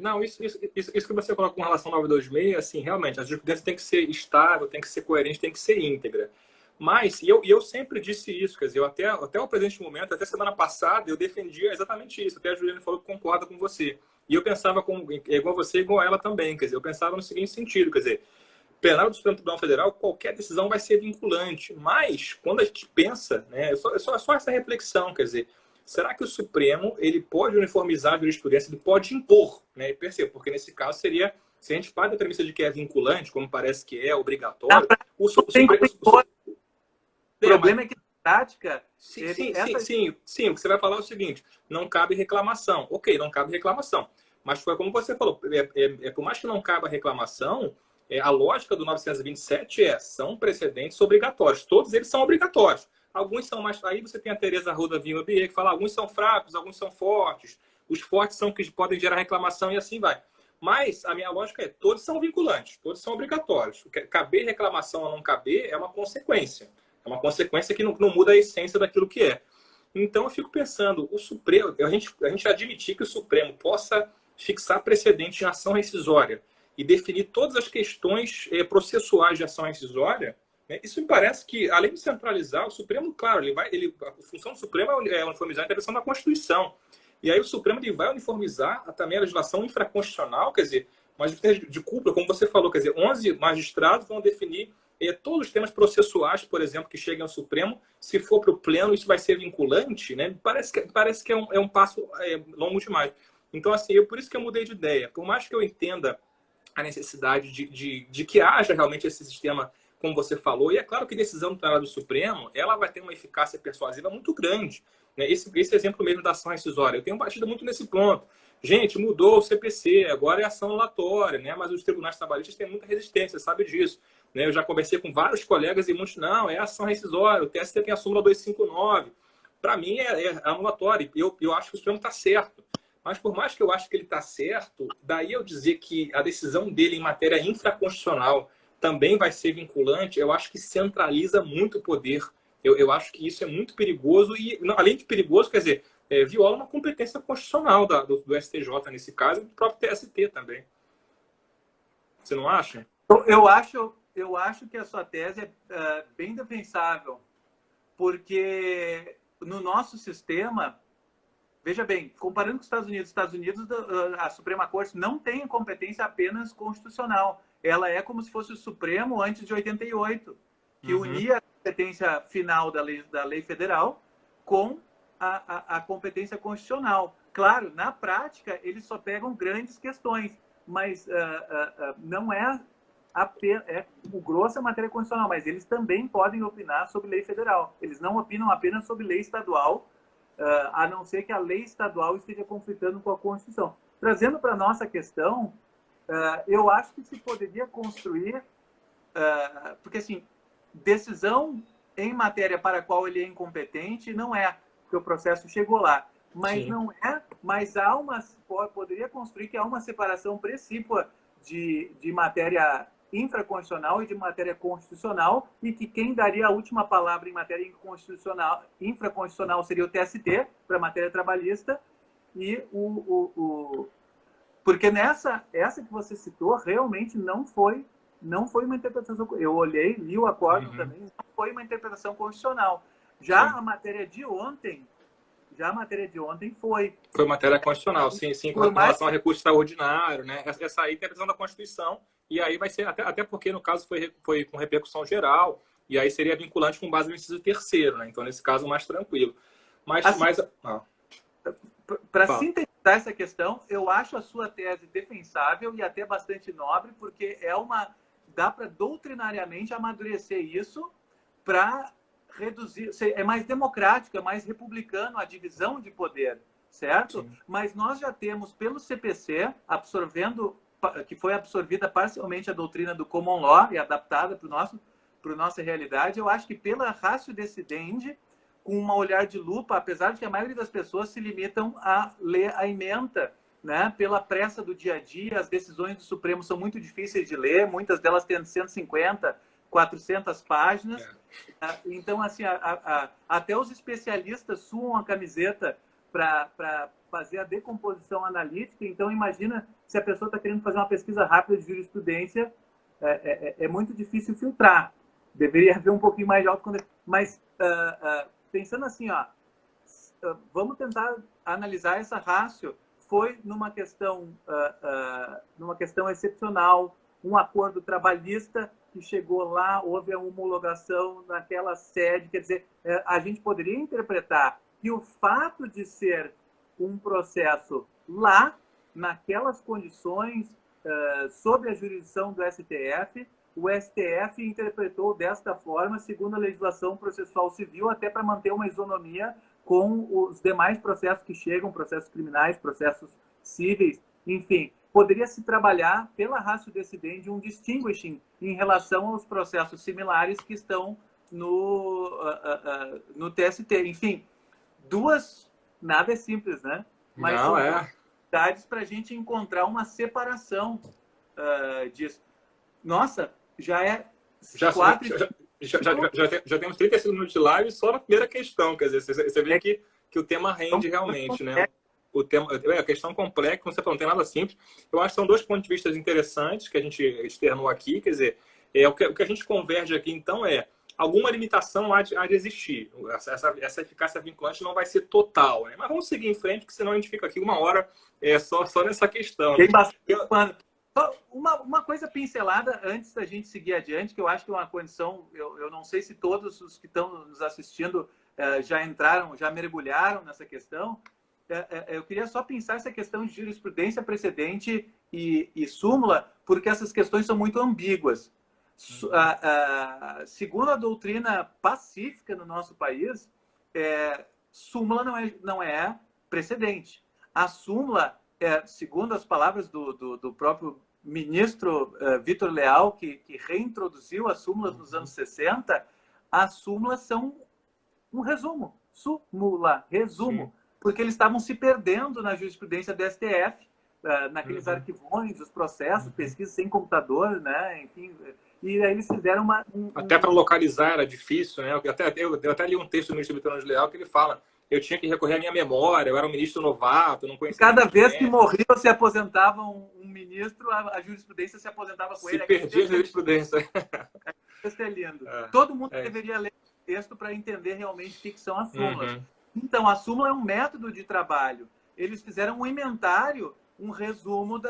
[SPEAKER 1] Não, isso que você coloca com relação ao 926, assim, realmente, a jurisprudência tem que ser estável, tem que ser coerente, tem que ser íntegra. Mas, eu sempre disse isso, quer dizer, até o presente momento, até semana passada, eu defendia exatamente isso. Até a Juliana falou que concorda com você. E eu pensava igual você, igual ela também, quer dizer, eu pensava no seguinte sentido, quer dizer, plenário do Supremo Tribunal Federal, qualquer decisão vai ser vinculante. Mas, quando a gente pensa, né, é só essa reflexão, quer dizer, será que o Supremo ele pode uniformizar a jurisprudência, ele pode impor, né? E perceba, porque nesse caso seria, se a gente parte da premissa de que é vinculante, como parece que é obrigatório, o
[SPEAKER 2] problema é que na prática...
[SPEAKER 1] Sim, o que você vai falar é o seguinte, não cabe reclamação. Ok, não cabe reclamação. Mas foi como você falou, por mais que não caiba reclamação, a lógica do 927 são precedentes obrigatórios. Todos eles são obrigatórios. Alguns são mais... Aí você tem a Teresa Arruda Vilma que fala alguns são fracos, alguns são fortes. Os fortes são que podem gerar reclamação e assim vai. Mas a minha lógica todos são vinculantes, todos são obrigatórios. Caber reclamação ou não caber é uma consequência. É uma consequência que não muda a essência daquilo que é. Então eu fico pensando, o Supremo, a gente admitir que o Supremo possa fixar precedente em ação rescisória e definir todas as questões processuais de ação rescisória, né? Isso me parece que, além de centralizar, o Supremo, claro, a função do Supremo é uniformizar a interpretação da Constituição. E aí o Supremo ele vai uniformizar também a legislação infraconstitucional, quer dizer, mas de cúpula, como você falou, quer dizer, 11 magistrados vão definir todos os temas processuais, por exemplo, que cheguem ao Supremo. Se for para o Pleno, isso vai ser vinculante, né? Parece que é um passo longo demais. Então, assim, por isso que eu mudei de ideia. Por mais que eu entenda a necessidade de que haja realmente esse sistema, como você falou, e é claro que a decisão do plenário do Supremo ela vai ter uma eficácia persuasiva muito grande, né? Esse exemplo mesmo da ação rescisória, eu tenho batido muito nesse ponto. Gente, mudou o CPC, agora é ação latória, né? Mas os tribunais trabalhistas têm muita resistência, sabe disso. Né? Eu já conversei com vários colegas e muitos, não, é ação rescisória, o TST tem a súmula 259. Para mim é anulatório, eu acho que o Supremo está certo. Mas por mais que eu acho que ele está certo, daí eu dizer que a decisão dele em matéria infraconstitucional também vai ser vinculante, eu acho que centraliza muito o poder. Eu acho que isso é muito perigoso e, além de perigoso, quer dizer, viola uma competência constitucional do STJ nesse caso e do próprio TST também. Você não acha?
[SPEAKER 2] Eu acho que a sua tese é bem defensável, porque no nosso sistema, veja bem, comparando com os Estados Unidos, a Suprema Corte não tem competência apenas constitucional. Ela é como se fosse o Supremo antes de 88, que unia a competência final da lei federal com a competência constitucional. Claro, na prática, eles só pegam grandes questões, mas não o grosso é matéria constitucional, mas eles também podem opinar sobre lei federal. Eles não opinam apenas sobre lei estadual, a não ser que a lei estadual esteja conflitando com a Constituição. Trazendo para a nossa questão, eu acho que se poderia construir, porque assim, decisão em matéria para a qual ele é incompetente não é, porque o processo chegou lá. Mas Sim. não é, mas há poderia construir que há uma separação precípua de matéria infraconstitucional e de matéria constitucional, e que quem daria a última palavra em matéria infraconstitucional seria o TST, para a matéria trabalhista, e porque essa que você citou realmente não foi uma interpretação. Eu olhei, li o acordo também, não foi uma interpretação constitucional. Já Sim. a matéria de ontem foi.
[SPEAKER 1] Foi matéria constitucional, sim, com relação ao recurso extraordinário, né? Essa aí tem a previsão da Constituição, e aí vai ser, até porque no caso foi com repercussão geral, e aí seria vinculante com base no inciso 3º, né? Então, nesse caso, mais tranquilo. Mas,
[SPEAKER 2] para sintetizar essa questão, eu acho a sua tese defensável e até bastante nobre, porque dá para doutrinariamente amadurecer isso para reduzir, é mais democrático, é mais republicano a divisão de poder, certo? Sim. Mas nós já temos pelo CPC, que foi absorvida parcialmente a doutrina do common law e adaptada para nossa realidade. Eu acho que pela ratio decidendi, com um olhar de lupa, apesar de que a maioria das pessoas se limitam a ler a ementa, né? Pela pressa do dia a dia, as decisões do Supremo são muito difíceis de ler, muitas delas tendo 150, 400 páginas. Então, assim, até os especialistas suam a camiseta para fazer a decomposição analítica. Então, imagina se a pessoa está querendo fazer uma pesquisa rápida de jurisprudência, é muito difícil filtrar. Deveria haver um pouquinho mais de autocontrole. Mas, pensando assim, vamos tentar analisar essa ratio. Foi numa questão excepcional, um acordo trabalhista que chegou lá, houve a homologação naquela sede. Quer dizer, a gente poderia interpretar que o fato de ser um processo lá, naquelas condições, sob a jurisdição do STF, o STF interpretou desta forma, segundo a legislação processual civil, até para manter uma isonomia com os demais processos que chegam, processos criminais, processos cíveis, enfim. Poderia se trabalhar pela ratio decidendi um distinguishing em relação aos processos similares que estão no TST. Enfim, nada é simples, né? Mas são oportunidades para a gente encontrar uma separação disso. Nossa, já
[SPEAKER 1] temos 35 minutos de live só na primeira questão. Quer dizer, você vê que o tema rende realmente, né? A questão complexa, como você falou, não tem nada simples. Eu acho que são dois pontos de vista interessantes que a gente externou aqui. Quer dizer, o que a gente converge aqui, então, alguma limitação há de existir. Essa eficácia vinculante não vai ser total, né? Mas vamos seguir em frente, porque senão a gente fica aqui uma hora só nessa questão.
[SPEAKER 2] Tem bastante. Uma coisa pincelada antes da gente seguir adiante, que eu acho que é uma condição, eu não sei se todos os que estão nos assistindo já mergulharam nessa questão. Eu queria só pensar essa questão de jurisprudência precedente e súmula, porque essas questões são muito ambíguas. Segundo a doutrina pacífica no nosso país, súmula não é precedente. A súmula, segundo as palavras do próprio ministro Vitor Leal, que reintroduziu as súmulas nos anos 60, as súmulas são um resumo. Súmula, resumo. Sim. Porque eles estavam se perdendo na jurisprudência do STF, naqueles arquivões, os processos, pesquisas sem computador, né? Enfim, e aí eles fizeram
[SPEAKER 1] Até para localizar era difícil, né? Eu até li um texto do ministro Vitor Leal que ele fala: eu tinha que recorrer à minha memória, eu era um ministro novato, não conhecia.
[SPEAKER 2] Cada vez que morria ou se aposentava um ministro, a jurisprudência se aposentava com ele.
[SPEAKER 1] Se perdia a jurisprudência.
[SPEAKER 2] Isso é lindo. Todo mundo deveria ler o texto para entender realmente o que são as súmulas. Então, a súmula é um método de trabalho. Eles fizeram um inventário, um resumo,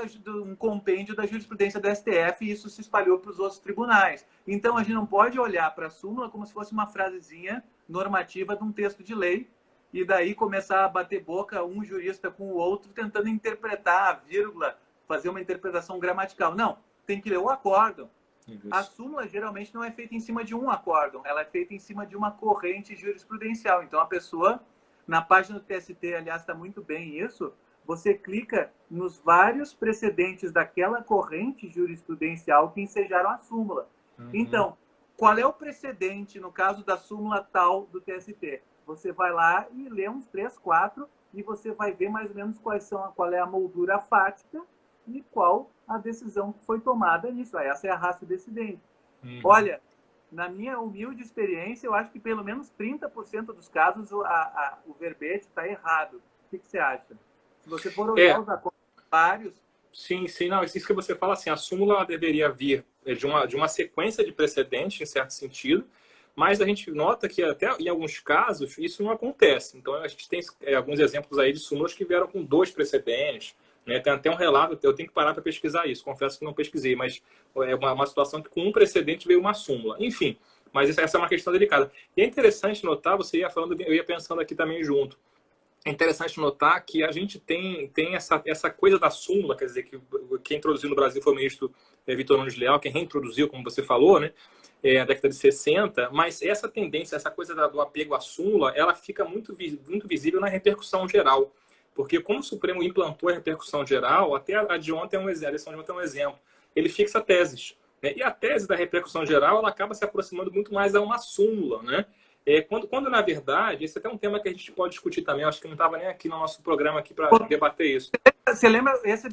[SPEAKER 2] um compêndio da jurisprudência do STF, e isso se espalhou para os outros tribunais. Então, a gente não pode olhar para a súmula como se fosse uma frasezinha normativa de um texto de lei, e daí começar a bater boca um jurista com o outro, tentando interpretar a vírgula, fazer uma interpretação gramatical. Não, tem que ler o acórdão. A súmula geralmente não é feita em cima de um acórdão, ela é feita em cima de uma corrente jurisprudencial. Então, a pessoa Na página do TST, aliás, está muito bem isso. Você clica nos vários precedentes daquela corrente jurisprudencial que ensejaram a súmula. Então, qual é o precedente no caso da súmula tal do TST? Você vai lá e lê uns 3, 4 e você vai ver mais ou menos qual é a moldura fática e qual a decisão que foi tomada nisso. Essa é a ratio decidente. Olha, na minha humilde experiência, eu acho que pelo menos 30% dos casos o verbete está errado. O que você acha? Se você for olhar os acordos vários...
[SPEAKER 1] Sim, não, isso que você fala, assim, a súmula ela deveria vir de uma sequência de precedentes, em certo sentido, mas a gente nota que até em alguns casos isso não acontece. Então a gente tem alguns exemplos aí de súmulas que vieram com 2 precedentes, né? Tem até um relato, eu tenho que parar para pesquisar isso, confesso que não pesquisei, mas é uma situação que com um precedente veio uma súmula. Enfim, mas essa é uma questão delicada. E é interessante notar, você ia falando, eu ia pensando aqui também junto, é interessante notar que a gente tem essa coisa da súmula, quer dizer, que quem introduziu no Brasil foi o ministro Vitor Nunes Leal, quem reintroduziu, como você falou, né, na década de 60, mas essa tendência, essa coisa do apego à súmula, ela fica muito visível na repercussão geral. Porque como o Supremo implantou a repercussão geral, até a de ontem a lição de ontem é um exemplo, ele fixa teses. Né? E a tese da repercussão geral, ela acaba se aproximando muito mais a uma súmula, né? Quando, na verdade, esse é até um tema que a gente pode discutir também, eu acho que não estava nem aqui no nosso programa aqui para debater isso.
[SPEAKER 2] Você lembra esse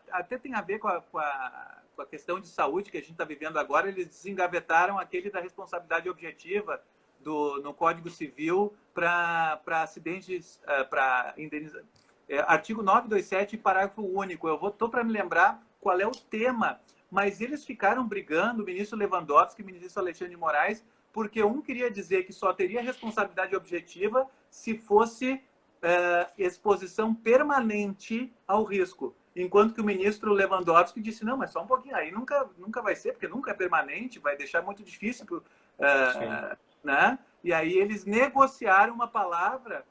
[SPEAKER 2] até tem a ver com a questão de saúde que a gente está vivendo agora, eles desengavetaram aquele da responsabilidade objetiva no Código Civil para acidentes, para indenização. Artigo 927, parágrafo único. Eu estou para me lembrar qual é o tema, mas eles ficaram brigando, o ministro Lewandowski e o ministro Alexandre de Moraes, porque um queria dizer que só teria responsabilidade objetiva se fosse exposição permanente ao risco. Enquanto que o ministro Lewandowski disse, não, mas só um pouquinho, aí nunca vai ser, porque nunca é permanente, vai deixar muito difícil. Né? E aí eles negociaram uma palavra,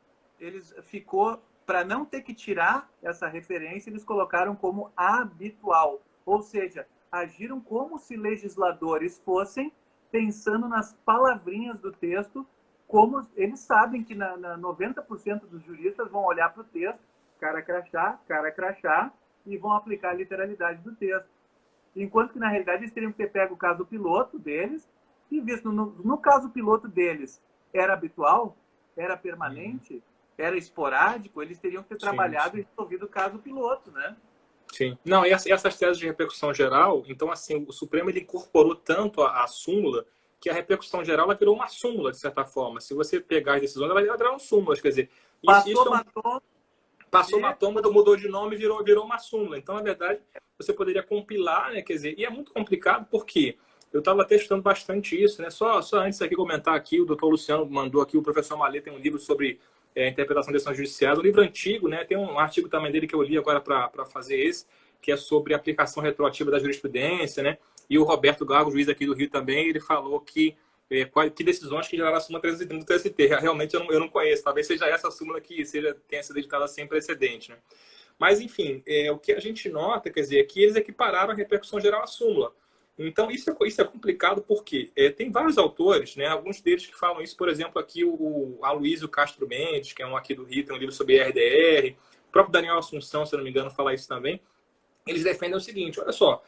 [SPEAKER 2] ficou, para não ter que tirar essa referência, eles colocaram como habitual. Ou seja, agiram como se legisladores fossem pensando nas palavrinhas do texto, como eles sabem que 90% dos juristas vão olhar para o texto, cara crachá, e vão aplicar a literalidade do texto. Enquanto que, na realidade, eles teriam que ter pego o caso piloto deles e visto, no caso piloto deles, era habitual, era permanente, era esporádico, eles teriam que ter trabalhado e resolvido o caso piloto, né?
[SPEAKER 1] Sim. Não, e essas teses de repercussão geral, então, assim, o Supremo ele incorporou tanto a súmula que a repercussão geral ela virou uma súmula, de certa forma. Se você pegar as decisões, ela vai virar súmulas, quer dizer... Passou batom, mudou de nome e virou uma súmula. Então, na verdade, você poderia compilar, né? Quer dizer, e é muito complicado porque eu estava testando bastante isso, né? Só antes aqui comentar aqui, o doutor Luciano mandou aqui, o professor Malê tem um livro sobre interpretação de decisões judiciais, um livro antigo, né? Tem um artigo também dele que eu li agora para fazer esse, que é sobre aplicação retroativa da jurisprudência, né? E o Roberto Gago, juiz aqui do Rio também, ele falou que decisões que geraram a súmula 330 do TST. Realmente eu não conheço. Talvez seja essa súmula que tenha sido editada sem precedente, né? Mas, enfim, o que a gente nota, quer dizer, é que eles equipararam a repercussão geral à súmula. Então, isso é complicado porque tem vários autores, né? Alguns deles que falam isso, por exemplo, aqui o Aloysio Castro Mendes, que é um aqui do Rio, tem um livro sobre RDR. O próprio Daniel Assunção, se não me engano, fala isso também. Eles defendem o seguinte, olha só,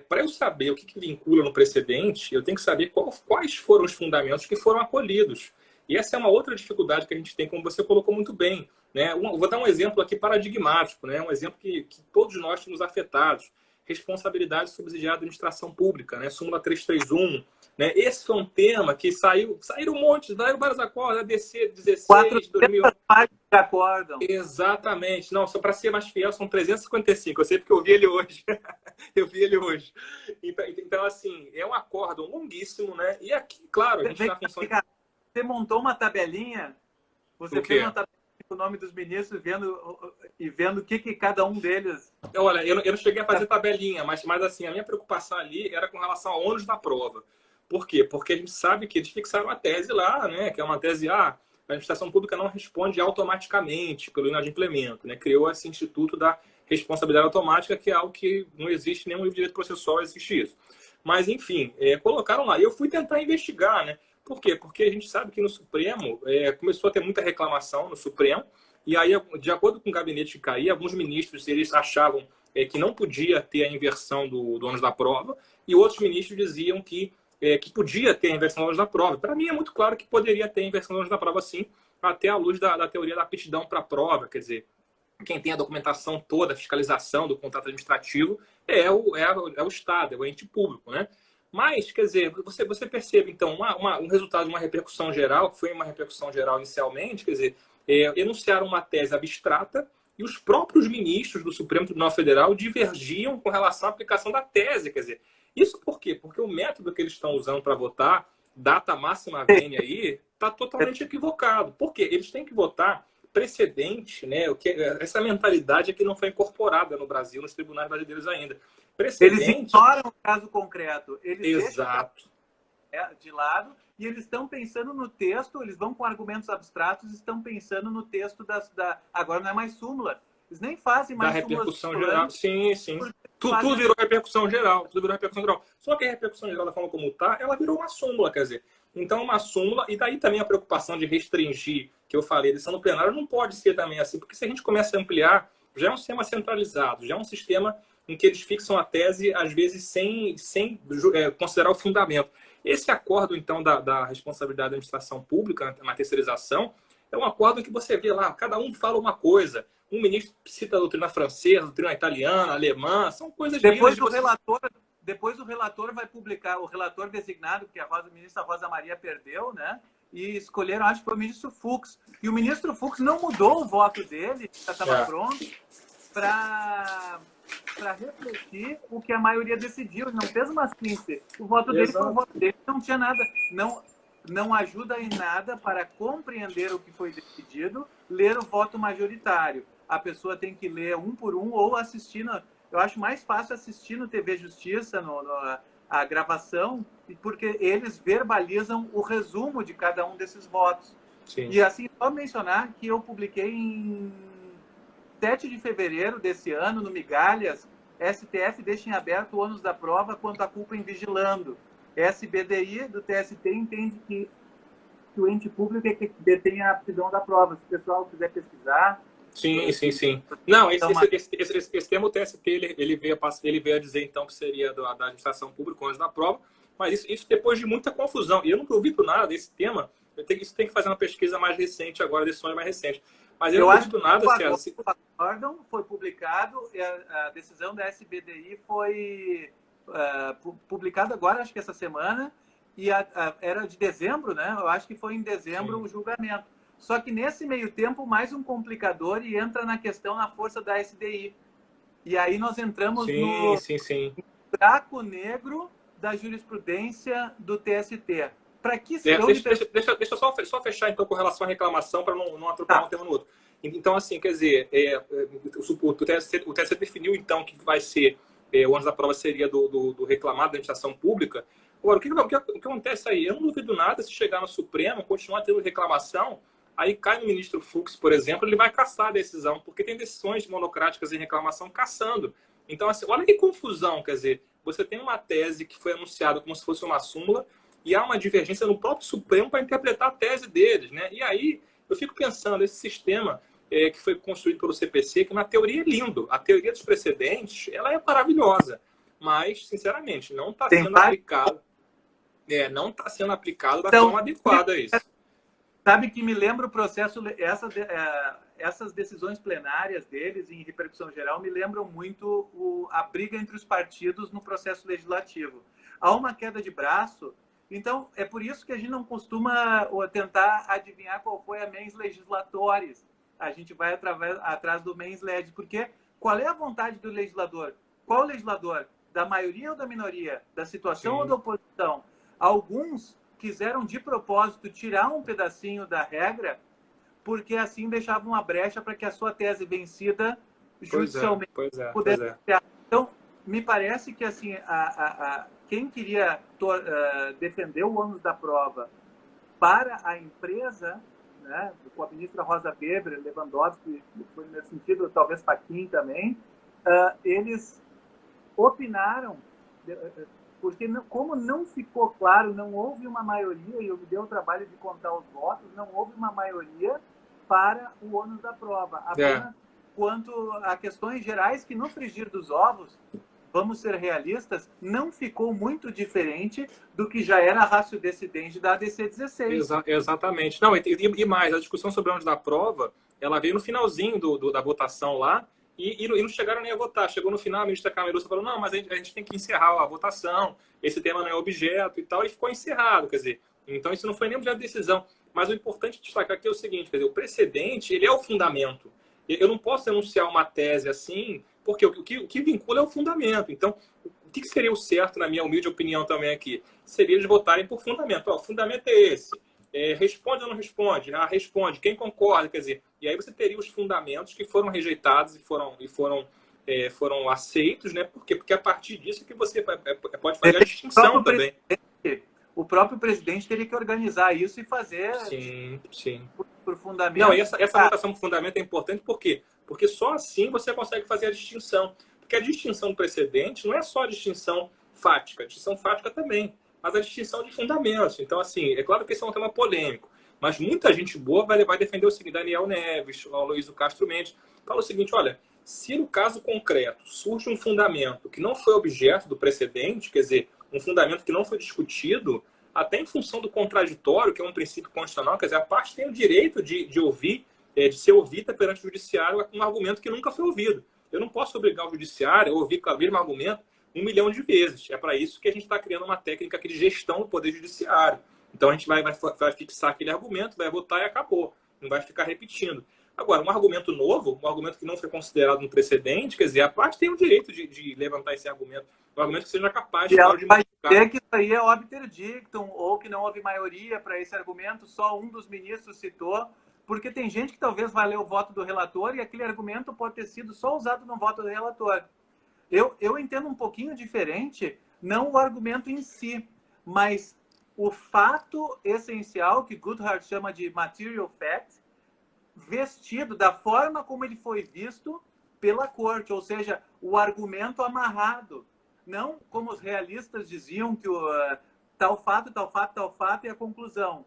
[SPEAKER 1] para eu saber o que vincula no precedente, eu tenho que saber quais foram os fundamentos que foram acolhidos. E essa é uma outra dificuldade que a gente tem, como você colocou muito bem. Né? Vou dar um exemplo aqui paradigmático, né? Um exemplo que todos nós somos afetados. Responsabilidade subsidiária da administração pública, né? Súmula 331. Né? Esse foi um tema que saíram um monte, vários acordos, ADC 16, 2000.
[SPEAKER 2] Acordam.
[SPEAKER 1] Exatamente. Não, só para ser mais fiel, são 355. Eu sei porque eu vi ele hoje. Então, assim, é um acórdão longuíssimo, né? E aqui, claro, a gente está função...
[SPEAKER 2] Você montou uma tabelinha, você fez uma tabelinha com o nome dos ministros, vendo o que cada um deles...
[SPEAKER 1] Olha, eu não cheguei a fazer tabelinha, mas assim, a minha preocupação ali era com relação ao ônus da prova. Por quê? Porque a gente sabe que eles fixaram a tese lá, né? Que é uma tese, a administração pública não responde automaticamente pelo inadimplemento, né? Criou esse instituto da responsabilidade automática, que é algo que não existe, nenhum livro de direito processual existe isso. Mas, enfim, colocaram lá. E eu fui tentar investigar, né? por quê? Porque a gente sabe que no Supremo começou a ter muita reclamação no Supremo, e aí, de acordo com o gabinete que caía, alguns ministros eles achavam que não podia ter a inversão do ônus da prova, e outros ministros diziam que podia ter a inversão do ônus da prova. Para mim é muito claro que poderia ter a inversão do ônus da prova, sim, até à luz da teoria da aptidão para a prova, quer dizer, quem tem a documentação toda, a fiscalização do contrato administrativo é o Estado, é o ente público, né? Mas, quer dizer, você percebe, então, um resultado de uma repercussão geral, que foi uma repercussão geral inicialmente, quer dizer, enunciaram uma tese abstrata e os próprios ministros do Supremo Tribunal Federal divergiam com relação à aplicação da tese, quer dizer, isso por quê? Porque o método que eles estão usando para votar, data máxima vênia aí, está totalmente equivocado. Por quê? Eles têm que votar precedente, né? Essa mentalidade é que não foi incorporada no Brasil, nos tribunais brasileiros ainda. Precedente...
[SPEAKER 2] Eles ignoram o caso concreto. Eles
[SPEAKER 1] Exato.
[SPEAKER 2] deixam de lado e eles estão pensando no texto, eles vão com argumentos abstratos e estão pensando no texto agora não é mais súmula. Eles nem fazem mais
[SPEAKER 1] da repercussão geral. Sim, sim. Tudo virou repercussão geral. Tudo virou repercussão geral. Só que a repercussão geral, da forma como está, ela virou uma súmula, quer dizer. Então, uma súmula, e daí também a preocupação de restringir, que eu falei, edição no plenário, não pode ser também assim, porque se a gente começa a ampliar, já é um sistema centralizado, já é um sistema em que eles fixam a tese, às vezes, sem considerar o fundamento. Esse acordo, então, da responsabilidade da administração pública na terceirização, é um acordo em que você vê lá, cada um fala uma coisa. Um ministro cita a doutrina francesa, a doutrina italiana, alemã, são coisas...
[SPEAKER 2] Depois o relator vai publicar, o relator designado, que a ministra Rosa Maria perdeu, né? E escolheram, acho que foi o ministro Fux. E o ministro Fux não mudou o voto dele, já estava pronto, para refletir o que a maioria decidiu. Ele não fez uma síntese. O voto dele foi o voto dele, não tinha nada. Não ajuda em nada para compreender o que foi decidido, ler o voto majoritário. A pessoa tem que ler um por um ou assistir... Eu acho mais fácil assistir no TV Justiça, a gravação, porque eles verbalizam o resumo de cada um desses votos.
[SPEAKER 1] Sim.
[SPEAKER 2] E assim, só mencionar que eu publiquei em 7 de fevereiro desse ano, no Migalhas, STF deixa em aberto o ônus da prova quanto à culpa em vigilando. SBDI do TST entende que o ente público é que detém a aptidão da prova. Se o pessoal quiser pesquisar...
[SPEAKER 1] Sim. Não, esse termo TST, ele veio a dizer, então, que seria da administração pública, ônus da prova, mas isso depois de muita confusão. E eu nunca ouvi por nada desse tema, isso tem que fazer uma pesquisa mais recente agora, desse sonho mais recente. Mas eu não ouvi por nada, César.
[SPEAKER 2] O acórdão foi publicado, a decisão da SBDI foi publicada agora, acho que essa semana, e era de dezembro, né? Eu acho que foi em dezembro o julgamento. Só que nesse meio tempo, mais um complicador e entra na questão na força da SDI. E aí nós entramos no buraco negro da jurisprudência do TST. Para que se
[SPEAKER 1] deixa eu só fechar então com relação à reclamação para não atropelar um tema no outro. Então, assim, quer dizer, o TST definiu então que vai ser, o ônus da prova seria do reclamado da administração pública. Agora, o que acontece aí? Eu não duvido nada se chegar no Supremo, continuar tendo reclamação. Aí cai no ministro Fux, por exemplo, ele vai caçar a decisão, porque tem decisões monocráticas em reclamação caçando. Então, assim, olha que confusão, quer dizer, você tem uma tese que foi anunciada como se fosse uma súmula e há uma divergência no próprio Supremo para interpretar a tese deles, né? E aí eu fico pensando, esse sistema que foi construído pelo CPC, que na teoria é lindo, a teoria dos precedentes, ela é maravilhosa, mas, sinceramente, não está sendo aplicado. Não está sendo aplicado da forma adequada a isso.
[SPEAKER 2] Sabe que me lembra o processo, essas decisões plenárias deles em repercussão geral me lembram muito a briga entre os partidos no processo legislativo. Há uma queda de braço, então é por isso que a gente não costuma tentar adivinhar qual foi a mens legislatoris. A gente vai atrás do mens legis, porque qual é a vontade do legislador? Qual legislador? Da maioria ou da minoria? Da situação ou da oposição? Alguns quiseram de propósito tirar um pedacinho da regra, porque assim deixavam uma brecha para que a sua tese vencida judicialmente pudesse ser. Então, me parece que assim, quem queria defender o ônus da prova para a empresa, né, com a ministra Rosa Weber, Lewandowski, foi nesse sentido, talvez Fachin também, eles opinaram porque como não ficou claro, não houve uma maioria, e eu me dei o trabalho de contar os votos, não houve uma maioria para o ônus da prova, apenas quanto a questões gerais que no frigir dos ovos, vamos ser realistas, não ficou muito diferente do que já era a ratio decidendi da ADC 16.
[SPEAKER 1] Exatamente. Não, e mais, a discussão sobre o ônus da prova, ela veio no finalzinho da votação lá, e não chegaram nem a votar. Chegou no final, a ministra Cameruça falou, não, mas a gente tem que encerrar a votação, esse tema não é objeto e tal, e ficou encerrado, quer dizer, então isso não foi nem objeto de decisão. Mas o importante destacar aqui é o seguinte, quer dizer, o precedente, ele é o fundamento. Eu não posso enunciar uma tese assim, porque o que vincula é o fundamento. Então, o que seria o certo, na minha humilde opinião também aqui? Seria eles votarem por fundamento. Ó, o fundamento é esse. Responde ou não responde? Ah, responde. Quem concorda? Quer dizer, e aí você teria os fundamentos que foram rejeitados e foram aceitos, né? Por quê? Porque a partir disso que você pode fazer a distinção também.
[SPEAKER 2] O próprio presidente teria que organizar isso e fazer
[SPEAKER 1] sim.
[SPEAKER 2] Por fundamento.
[SPEAKER 1] Não, essa votação por fundamento é importante por quê? Porque só assim você consegue fazer a distinção. Porque a distinção do precedente não é só a distinção fática, a distinção fática também, mas a distinção de fundamentos. Então, assim, é claro que esse é um tema polêmico, mas muita gente boa vai defender o seguinte, Daniel Neves, o Aloysio Castro Mendes, fala o seguinte, olha, se no caso concreto surge um fundamento que não foi objeto do precedente, quer dizer, um fundamento que não foi discutido, até em função do contraditório, que é um princípio constitucional, quer dizer, a parte tem o direito de ouvir, de ser ouvida perante o judiciário um argumento que nunca foi ouvido. Eu não posso obrigar o judiciário a ouvir o mesmo argumento 1 milhão de vezes. É para isso que a gente está criando uma técnica aqui de gestão do poder judiciário. Então a gente vai fixar aquele argumento, vai votar e acabou. Não vai ficar repetindo. Agora, um argumento novo, um argumento que não foi considerado no precedente, quer dizer, a parte tem o direito de levantar esse argumento, um argumento que seja capaz de
[SPEAKER 2] modificar. Vai que isso aí é obter dictum, ou que não houve maioria para esse argumento, só um dos ministros citou, porque tem gente que talvez vai ler o voto do relator e aquele argumento pode ter sido só usado no voto do relator. Eu entendo um pouquinho diferente, não o argumento em si, mas o fato essencial, que Goodhart chama de material fact, vestido da forma como ele foi visto pela corte, ou seja, o argumento amarrado. Não como os realistas diziam que tal fato e a conclusão,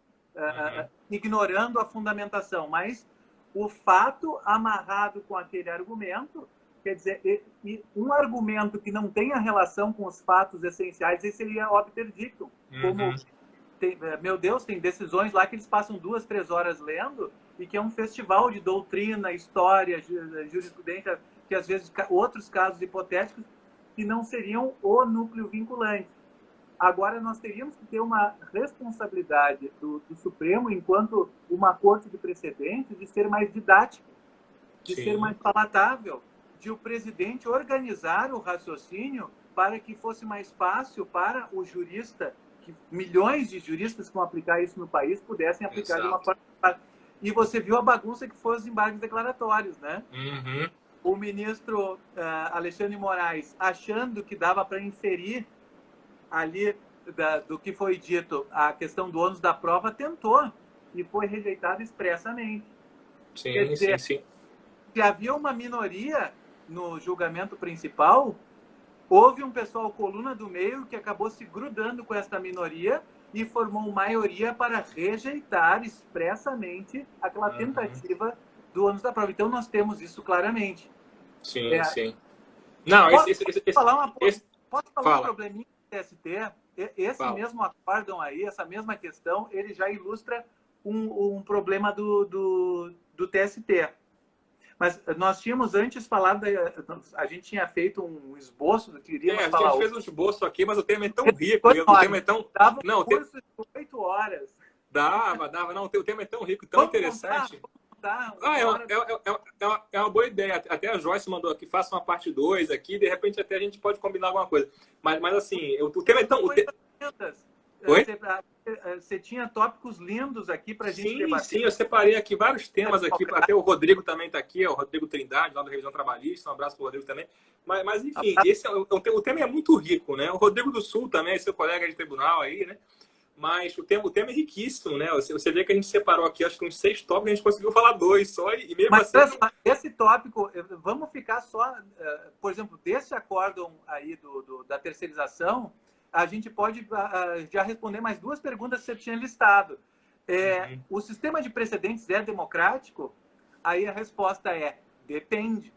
[SPEAKER 2] ignorando a fundamentação, mas o fato amarrado com aquele argumento, quer dizer, um argumento que não tenha relação com os fatos essenciais, esse seria obter dictum. Como, meu Deus, tem decisões lá que eles passam 2, 3 horas lendo e que é um festival de doutrina, história, jurisprudência, que às vezes outros casos hipotéticos que não seriam o núcleo vinculante. Agora, nós teríamos que ter uma responsabilidade do Supremo, enquanto uma corte de precedentes, de ser mais didático, de ser mais palatável, de o presidente organizar o raciocínio para que fosse mais fácil para o jurista, que milhões de juristas que vão aplicar isso no país pudessem aplicar de uma forma. E você viu a bagunça que foram os embargos declaratórios, né? O ministro Alexandre de Moraes, achando que dava para inferir ali do que foi dito a questão do ônus da prova, tentou e foi rejeitado expressamente. Quer dizer, se havia uma minoria no julgamento principal, houve um pessoal coluna do meio que acabou se grudando com essa minoria e formou maioria para rejeitar expressamente aquela tentativa do ônus da prova. Então, nós temos isso claramente.
[SPEAKER 1] Sim. Não,
[SPEAKER 2] posso falar um probleminha do TST? Esse mesmo acórdão aí, essa mesma questão, ele já ilustra um problema do TST. Mas nós tínhamos antes falado, a gente tinha feito um esboço do que iríamos falar.
[SPEAKER 1] A gente fez um esboço aqui, mas o tema é tão rico. O tema é tão...
[SPEAKER 2] Dava um curso de 8 horas.
[SPEAKER 1] Dava. Não, o tema é tão rico, tão interessante. É uma boa ideia. Até a Joyce mandou aqui, faça uma parte 2 aqui, de repente até a gente pode combinar alguma coisa. Mas assim, o tema é tão...
[SPEAKER 2] Você tinha tópicos lindos aqui para a gente debater.
[SPEAKER 1] Sim, eu separei aqui vários temas aqui. Até o Rodrigo também está aqui, o Rodrigo Trindade, lá do Revisão Trabalhista. Um abraço para o Rodrigo também. Mas enfim, o tema é muito rico, né? O Rodrigo do Sul também, seu colega de tribunal aí, né? Mas o tema é riquíssimo, né? Você vê que a gente separou aqui, acho que uns 6 tópicos, a gente conseguiu falar 2 só, e mesmo
[SPEAKER 2] mas
[SPEAKER 1] assim...
[SPEAKER 2] Esse tópico, vamos ficar só, por exemplo, desse acórdão aí da terceirização, a gente pode já responder mais duas perguntas que você tinha listado. O sistema de precedentes é democrático? Aí a resposta é: depende.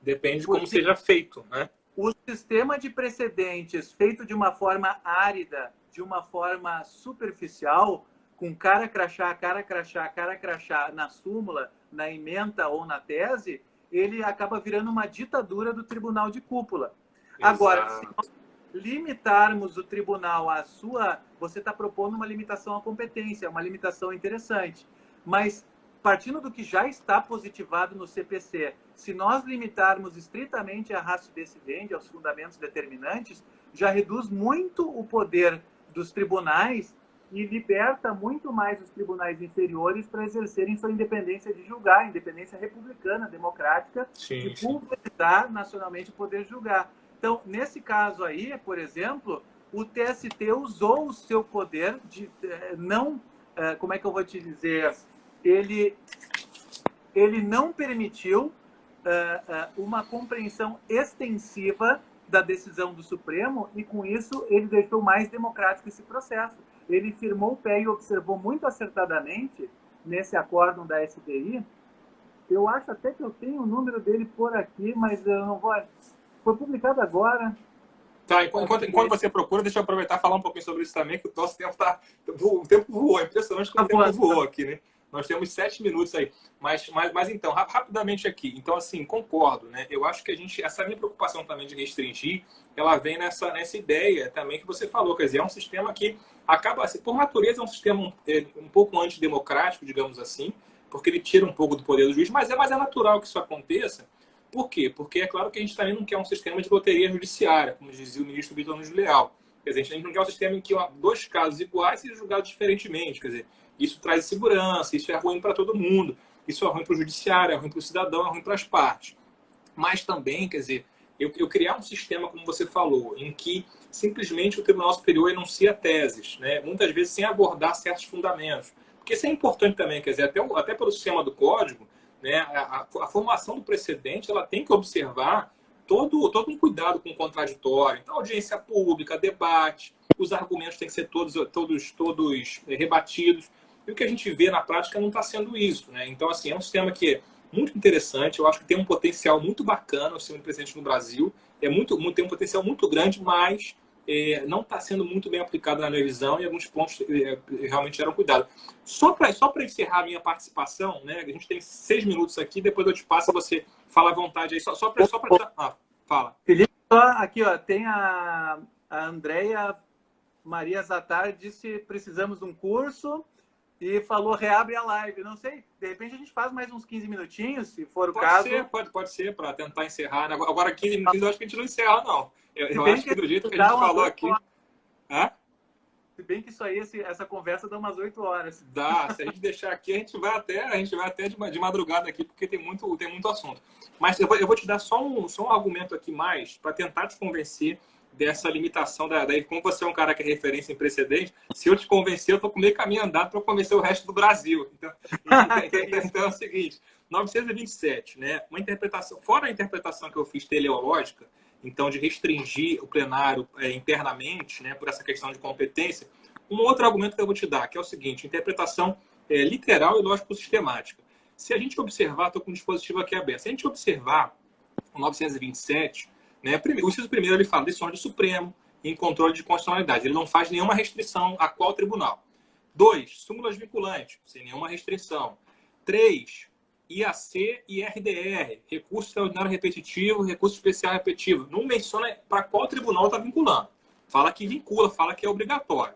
[SPEAKER 1] Depende de como seja feito, né?
[SPEAKER 2] O sistema de precedentes feito de uma forma árida, de uma forma superficial, com cara crachá, cara crachá, cara crachá na súmula, na ementa ou na tese, ele acaba virando uma ditadura do tribunal de cúpula. Exato. Agora, se nós limitarmos o tribunal à sua... Você está propondo uma limitação à competência, uma limitação interessante. Mas, partindo do que já está positivado no CPC, se nós limitarmos estritamente a ratio decidendi, aos fundamentos determinantes, já reduz muito o poder dos tribunais e liberta muito mais os tribunais inferiores para exercerem sua independência de julgar, independência republicana, democrática, de pulverizar nacionalmente o poder de julgar. Então, nesse caso aí, por exemplo, o TST usou o seu poder de não... Como é que eu vou te dizer? Ele não permitiu uma compreensão extensiva da decisão do Supremo e, com isso, ele deixou mais democrático esse processo. Ele firmou o pé e observou muito acertadamente, nesse acórdão da STI, eu acho até que eu tenho o número dele por aqui, mas eu não vou... Foi publicado agora.
[SPEAKER 1] Tá, enquanto você procura, deixa eu aproveitar e falar um pouquinho sobre isso também, que o nosso tempo tá... O tempo voou, é impressionante como o tempo voou aqui, né? Nós temos 7 minutos aí. Mas então, rapidamente aqui. Então, assim, concordo, né? Eu acho que essa minha preocupação também de restringir, ela vem nessa ideia também que você falou. Quer dizer, é um sistema que acaba, assim, por natureza, é um sistema um pouco antidemocrático, digamos assim, porque ele tira um pouco do poder do juiz, mas é natural que isso aconteça. Por quê? Porque é claro que a gente também não quer um sistema de loteria judiciária, como dizia o ministro Vitor Nunes Leal. Quer dizer, a gente não quer um sistema em que dois casos iguais sejam julgados diferentemente. Quer dizer, isso traz segurança, isso é ruim para todo mundo, isso é ruim para o judiciário, é ruim para o cidadão, é ruim para as partes. Mas também, quer dizer, eu criar um sistema, como você falou, em que simplesmente o Tribunal Superior enuncia teses, né? Muitas vezes sem abordar certos fundamentos. Porque isso é importante também, quer dizer, até pelo sistema do Código, né? A formação do precedente, ela tem que observar todo um cuidado com o contraditório. Então, audiência pública, debate, os argumentos têm que ser todos rebatidos. E o que a gente vê na prática não está sendo isso, né? Então, assim, é um sistema que é muito interessante, eu acho que tem um potencial muito bacana o sistema de precedente no Brasil, tem um potencial muito grande, mas não está sendo muito bem aplicado na minha visão e alguns pontos realmente eram cuidado. Só para encerrar a minha participação, né? A gente tem 6 minutos aqui, depois eu te passo e você fala à vontade aí. Só para fala.
[SPEAKER 2] Felipe, aqui, ó, tem a Andréia Maria Zatar, disse precisamos de um curso e falou reabre a live. Não sei, de repente a gente faz mais uns 15 minutinhos, se for o caso.
[SPEAKER 1] Pode ser, para tentar encerrar. Agora 15 minutinhos eu acho que a gente não encerra, não. Eu acho que do jeito que a gente falou aqui...
[SPEAKER 2] Se bem que isso aí, essa conversa dá umas 8 horas.
[SPEAKER 1] Dá, se a gente deixar aqui, a gente vai até de madrugada aqui, porque tem muito assunto. Mas eu vou te dar só um argumento aqui mais, para tentar te convencer dessa limitação. Daí, como você é um cara que é referência em precedente, se eu te convencer, eu estou com meio caminho andado para convencer o resto do Brasil. Então é o seguinte, 927, né? Uma interpretação, fora a interpretação que eu fiz teleológica, então de restringir o plenário internamente, né, por essa questão de competência, um outro argumento que eu vou te dar, que é o seguinte, interpretação literal e lógico-sistemática. Se a gente observar, estou com o dispositivo aqui aberto, se a gente observar o 927, né, o inciso primeiro ele fala decisões do Supremo em controle de constitucionalidade. Ele não faz nenhuma restrição a qual tribunal. 2, súmulas vinculantes, sem nenhuma restrição. 3, IAC e RDR, recurso extraordinário repetitivo, recurso especial repetitivo. Não menciona para qual tribunal está vinculando. Fala que vincula, fala que é obrigatório.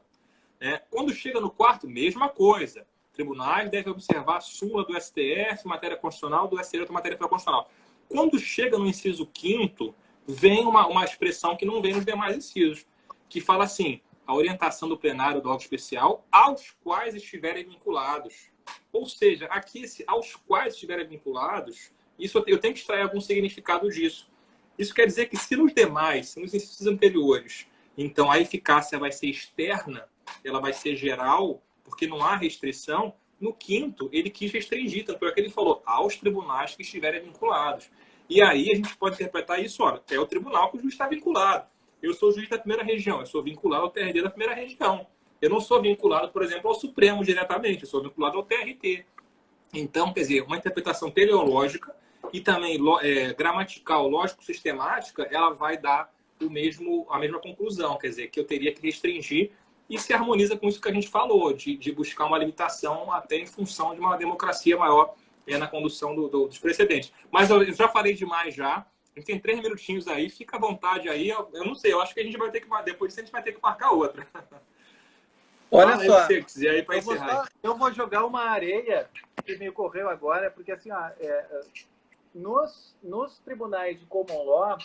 [SPEAKER 1] Quando chega no 4º, mesma coisa. Tribunais devem observar a súmula do STF, matéria constitucional, do STF, matéria constitucional. Quando chega no inciso 5º, vem uma expressão que não vem nos demais incisos, que fala assim, a orientação do plenário do órgão especial aos quais estiverem vinculados. Ou seja, aqui, aos quais estiverem vinculados, isso eu tenho que extrair algum significado disso. Isso quer dizer que se nos demais, se nos incisos anteriores, então a eficácia vai ser externa, ela vai ser geral, porque não há restrição, no 5º ele quis restringir, tanto é que ele falou aos tribunais que estiverem vinculados. E aí a gente pode interpretar isso, olha, é o tribunal que o juiz está vinculado. eu sou juiz da primeira região, eu sou vinculado ao TRD da primeira região. Eu não sou vinculado, por exemplo, ao Supremo diretamente, eu sou vinculado ao TRT. Então, quer dizer, uma interpretação teleológica e também gramatical, lógico-sistemática, ela vai dar a mesma conclusão, quer dizer, que eu teria que restringir e se harmoniza com isso que a gente falou, de buscar uma limitação até em função de uma democracia maior na condução dos precedentes. Mas eu já falei demais já, a gente tem 3 minutinhos aí, fica à vontade aí, eu não sei, eu acho que a gente vai ter que, depois disso a gente vai ter que marcar outra.
[SPEAKER 2] Olha só,
[SPEAKER 1] se quiser aí para encerrar.
[SPEAKER 2] Eu vou jogar uma areia que me ocorreu agora, porque assim, nos tribunais de common law,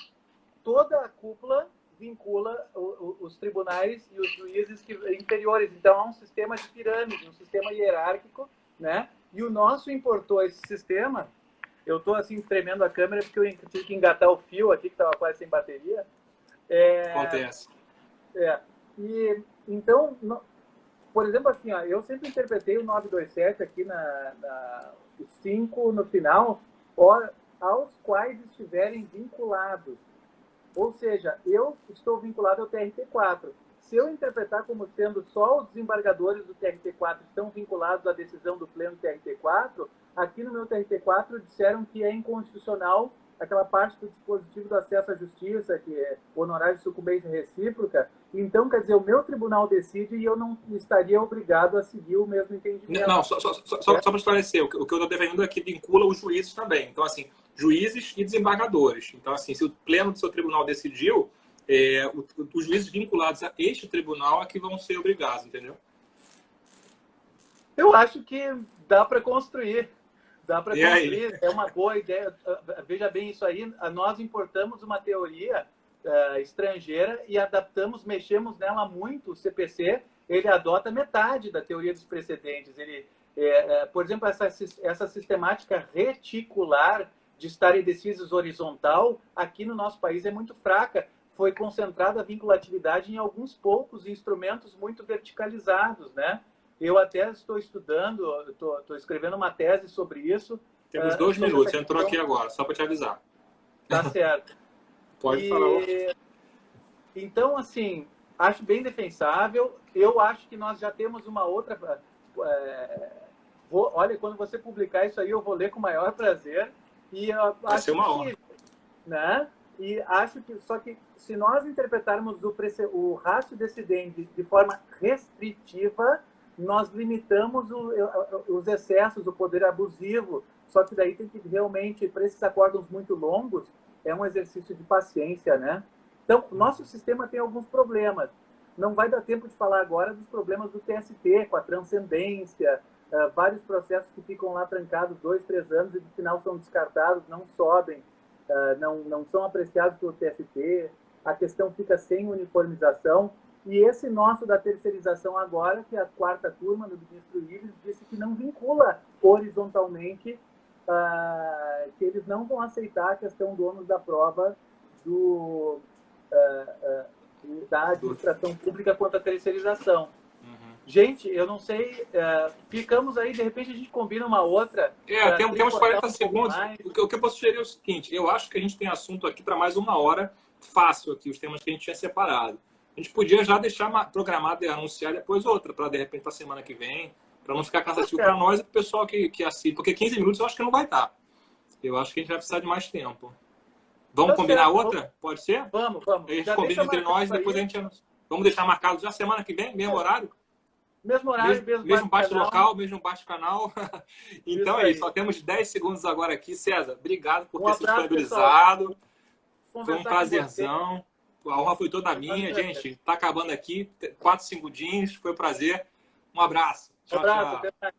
[SPEAKER 2] toda a cúpula vincula os tribunais e os juízes inferiores. Então, há um sistema de pirâmide, um sistema hierárquico, né? E o nosso importou esse sistema. Eu estou assim tremendo a câmera porque eu tive que engatar o fio aqui, que estava quase sem bateria.
[SPEAKER 1] Acontece.
[SPEAKER 2] E então, por exemplo, assim, eu sempre interpretei o 927 aqui os 5 no final, aos quais estiverem vinculados. Ou seja, eu estou vinculado ao TRT4. Se eu interpretar como sendo só os desembargadores do TRT4 estão vinculados à decisão do pleno TRT4, aqui no meu TRT4 disseram que é inconstitucional aquela parte do dispositivo do acesso à justiça, que é honorário de sucumbência recíproca. Então, quer dizer, o meu tribunal decide e eu não estaria obrigado a seguir o mesmo entendimento.
[SPEAKER 1] Não, só para esclarecer, o que eu estou defendendo aqui vincula os juízes também. Então, assim, juízes e desembargadores. Então, assim, se o pleno do seu tribunal decidiu, os juízes vinculados a este tribunal é que vão ser obrigados, entendeu?
[SPEAKER 2] Eu acho que dá para construir. Dá para construir.
[SPEAKER 1] Aí?
[SPEAKER 2] É uma boa ideia. Veja bem isso aí. Nós importamos uma teoria estrangeira e adaptamos, mexemos nela muito. O CPC, ele adota metade da teoria dos precedentes. Ele, por exemplo, essa sistemática reticular de stare decisis horizontal, aqui no nosso país é muito fraca. Foi concentrada a vinculatividade em alguns poucos instrumentos muito verticalizados, né? Eu até estou estudando, estou escrevendo uma tese sobre isso.
[SPEAKER 1] Temos 2 minutos, você entrou aqui agora, só para te avisar.
[SPEAKER 2] Tá certo.
[SPEAKER 1] Pode falar.
[SPEAKER 2] Então, assim, acho bem defensável. Eu acho que nós já temos uma outra... olha, quando você publicar isso aí, eu vou ler com o maior prazer. E
[SPEAKER 1] vai ser uma honra.
[SPEAKER 2] Né? E acho que, só que se nós interpretarmos o ratio decidendi de forma restritiva, nós limitamos os excessos, o poder abusivo. Só que daí tem que realmente, para esses acórdãos muito longos, é um exercício de paciência, né? Então, nosso sistema tem alguns problemas. Não vai dar tempo de falar agora dos problemas do TST, com a transcendência, vários processos que ficam lá trancados 2, 3 anos e no final são descartados, não sobem, não são apreciados pelo TST, a questão fica sem uniformização. E esse nosso da terceirização agora, que a 4ª turma do ministro Ives disse que não vincula horizontalmente, que eles não vão aceitar a questão do ônus da prova da administração pública quanto à terceirização. Gente, eu não sei, ficamos aí, de repente a gente combina uma outra.
[SPEAKER 1] Temos 40 segundos. O que eu posso sugerir é o seguinte, eu acho que a gente tem assunto aqui para mais 1 hora, fácil aqui, os temas que a gente tinha separado. A gente podia já deixar programado e anunciar depois outra, para de repente para a semana que vem, para não ficar cansativo para nós e para o pessoal que assiste, porque 15 minutos eu acho que não vai dar. Eu acho que a gente vai precisar de mais tempo. Vamos combinar outra? Pode ser?
[SPEAKER 2] Vamos.
[SPEAKER 1] A gente combina entre nós e depois a gente... Vamos deixar marcado já semana que vem, mesmo horário?
[SPEAKER 2] Mesmo horário,
[SPEAKER 1] mesmo bate-local, mesmo bate-canal. Então é isso, só temos 10 segundos agora aqui. César, obrigado por ter se disponibilizado. Foi um prazerzão. A honra foi toda minha, gente. Tá acabando aqui. 4 segundinhos. Foi um prazer. Um abraço. Tchau, tchau.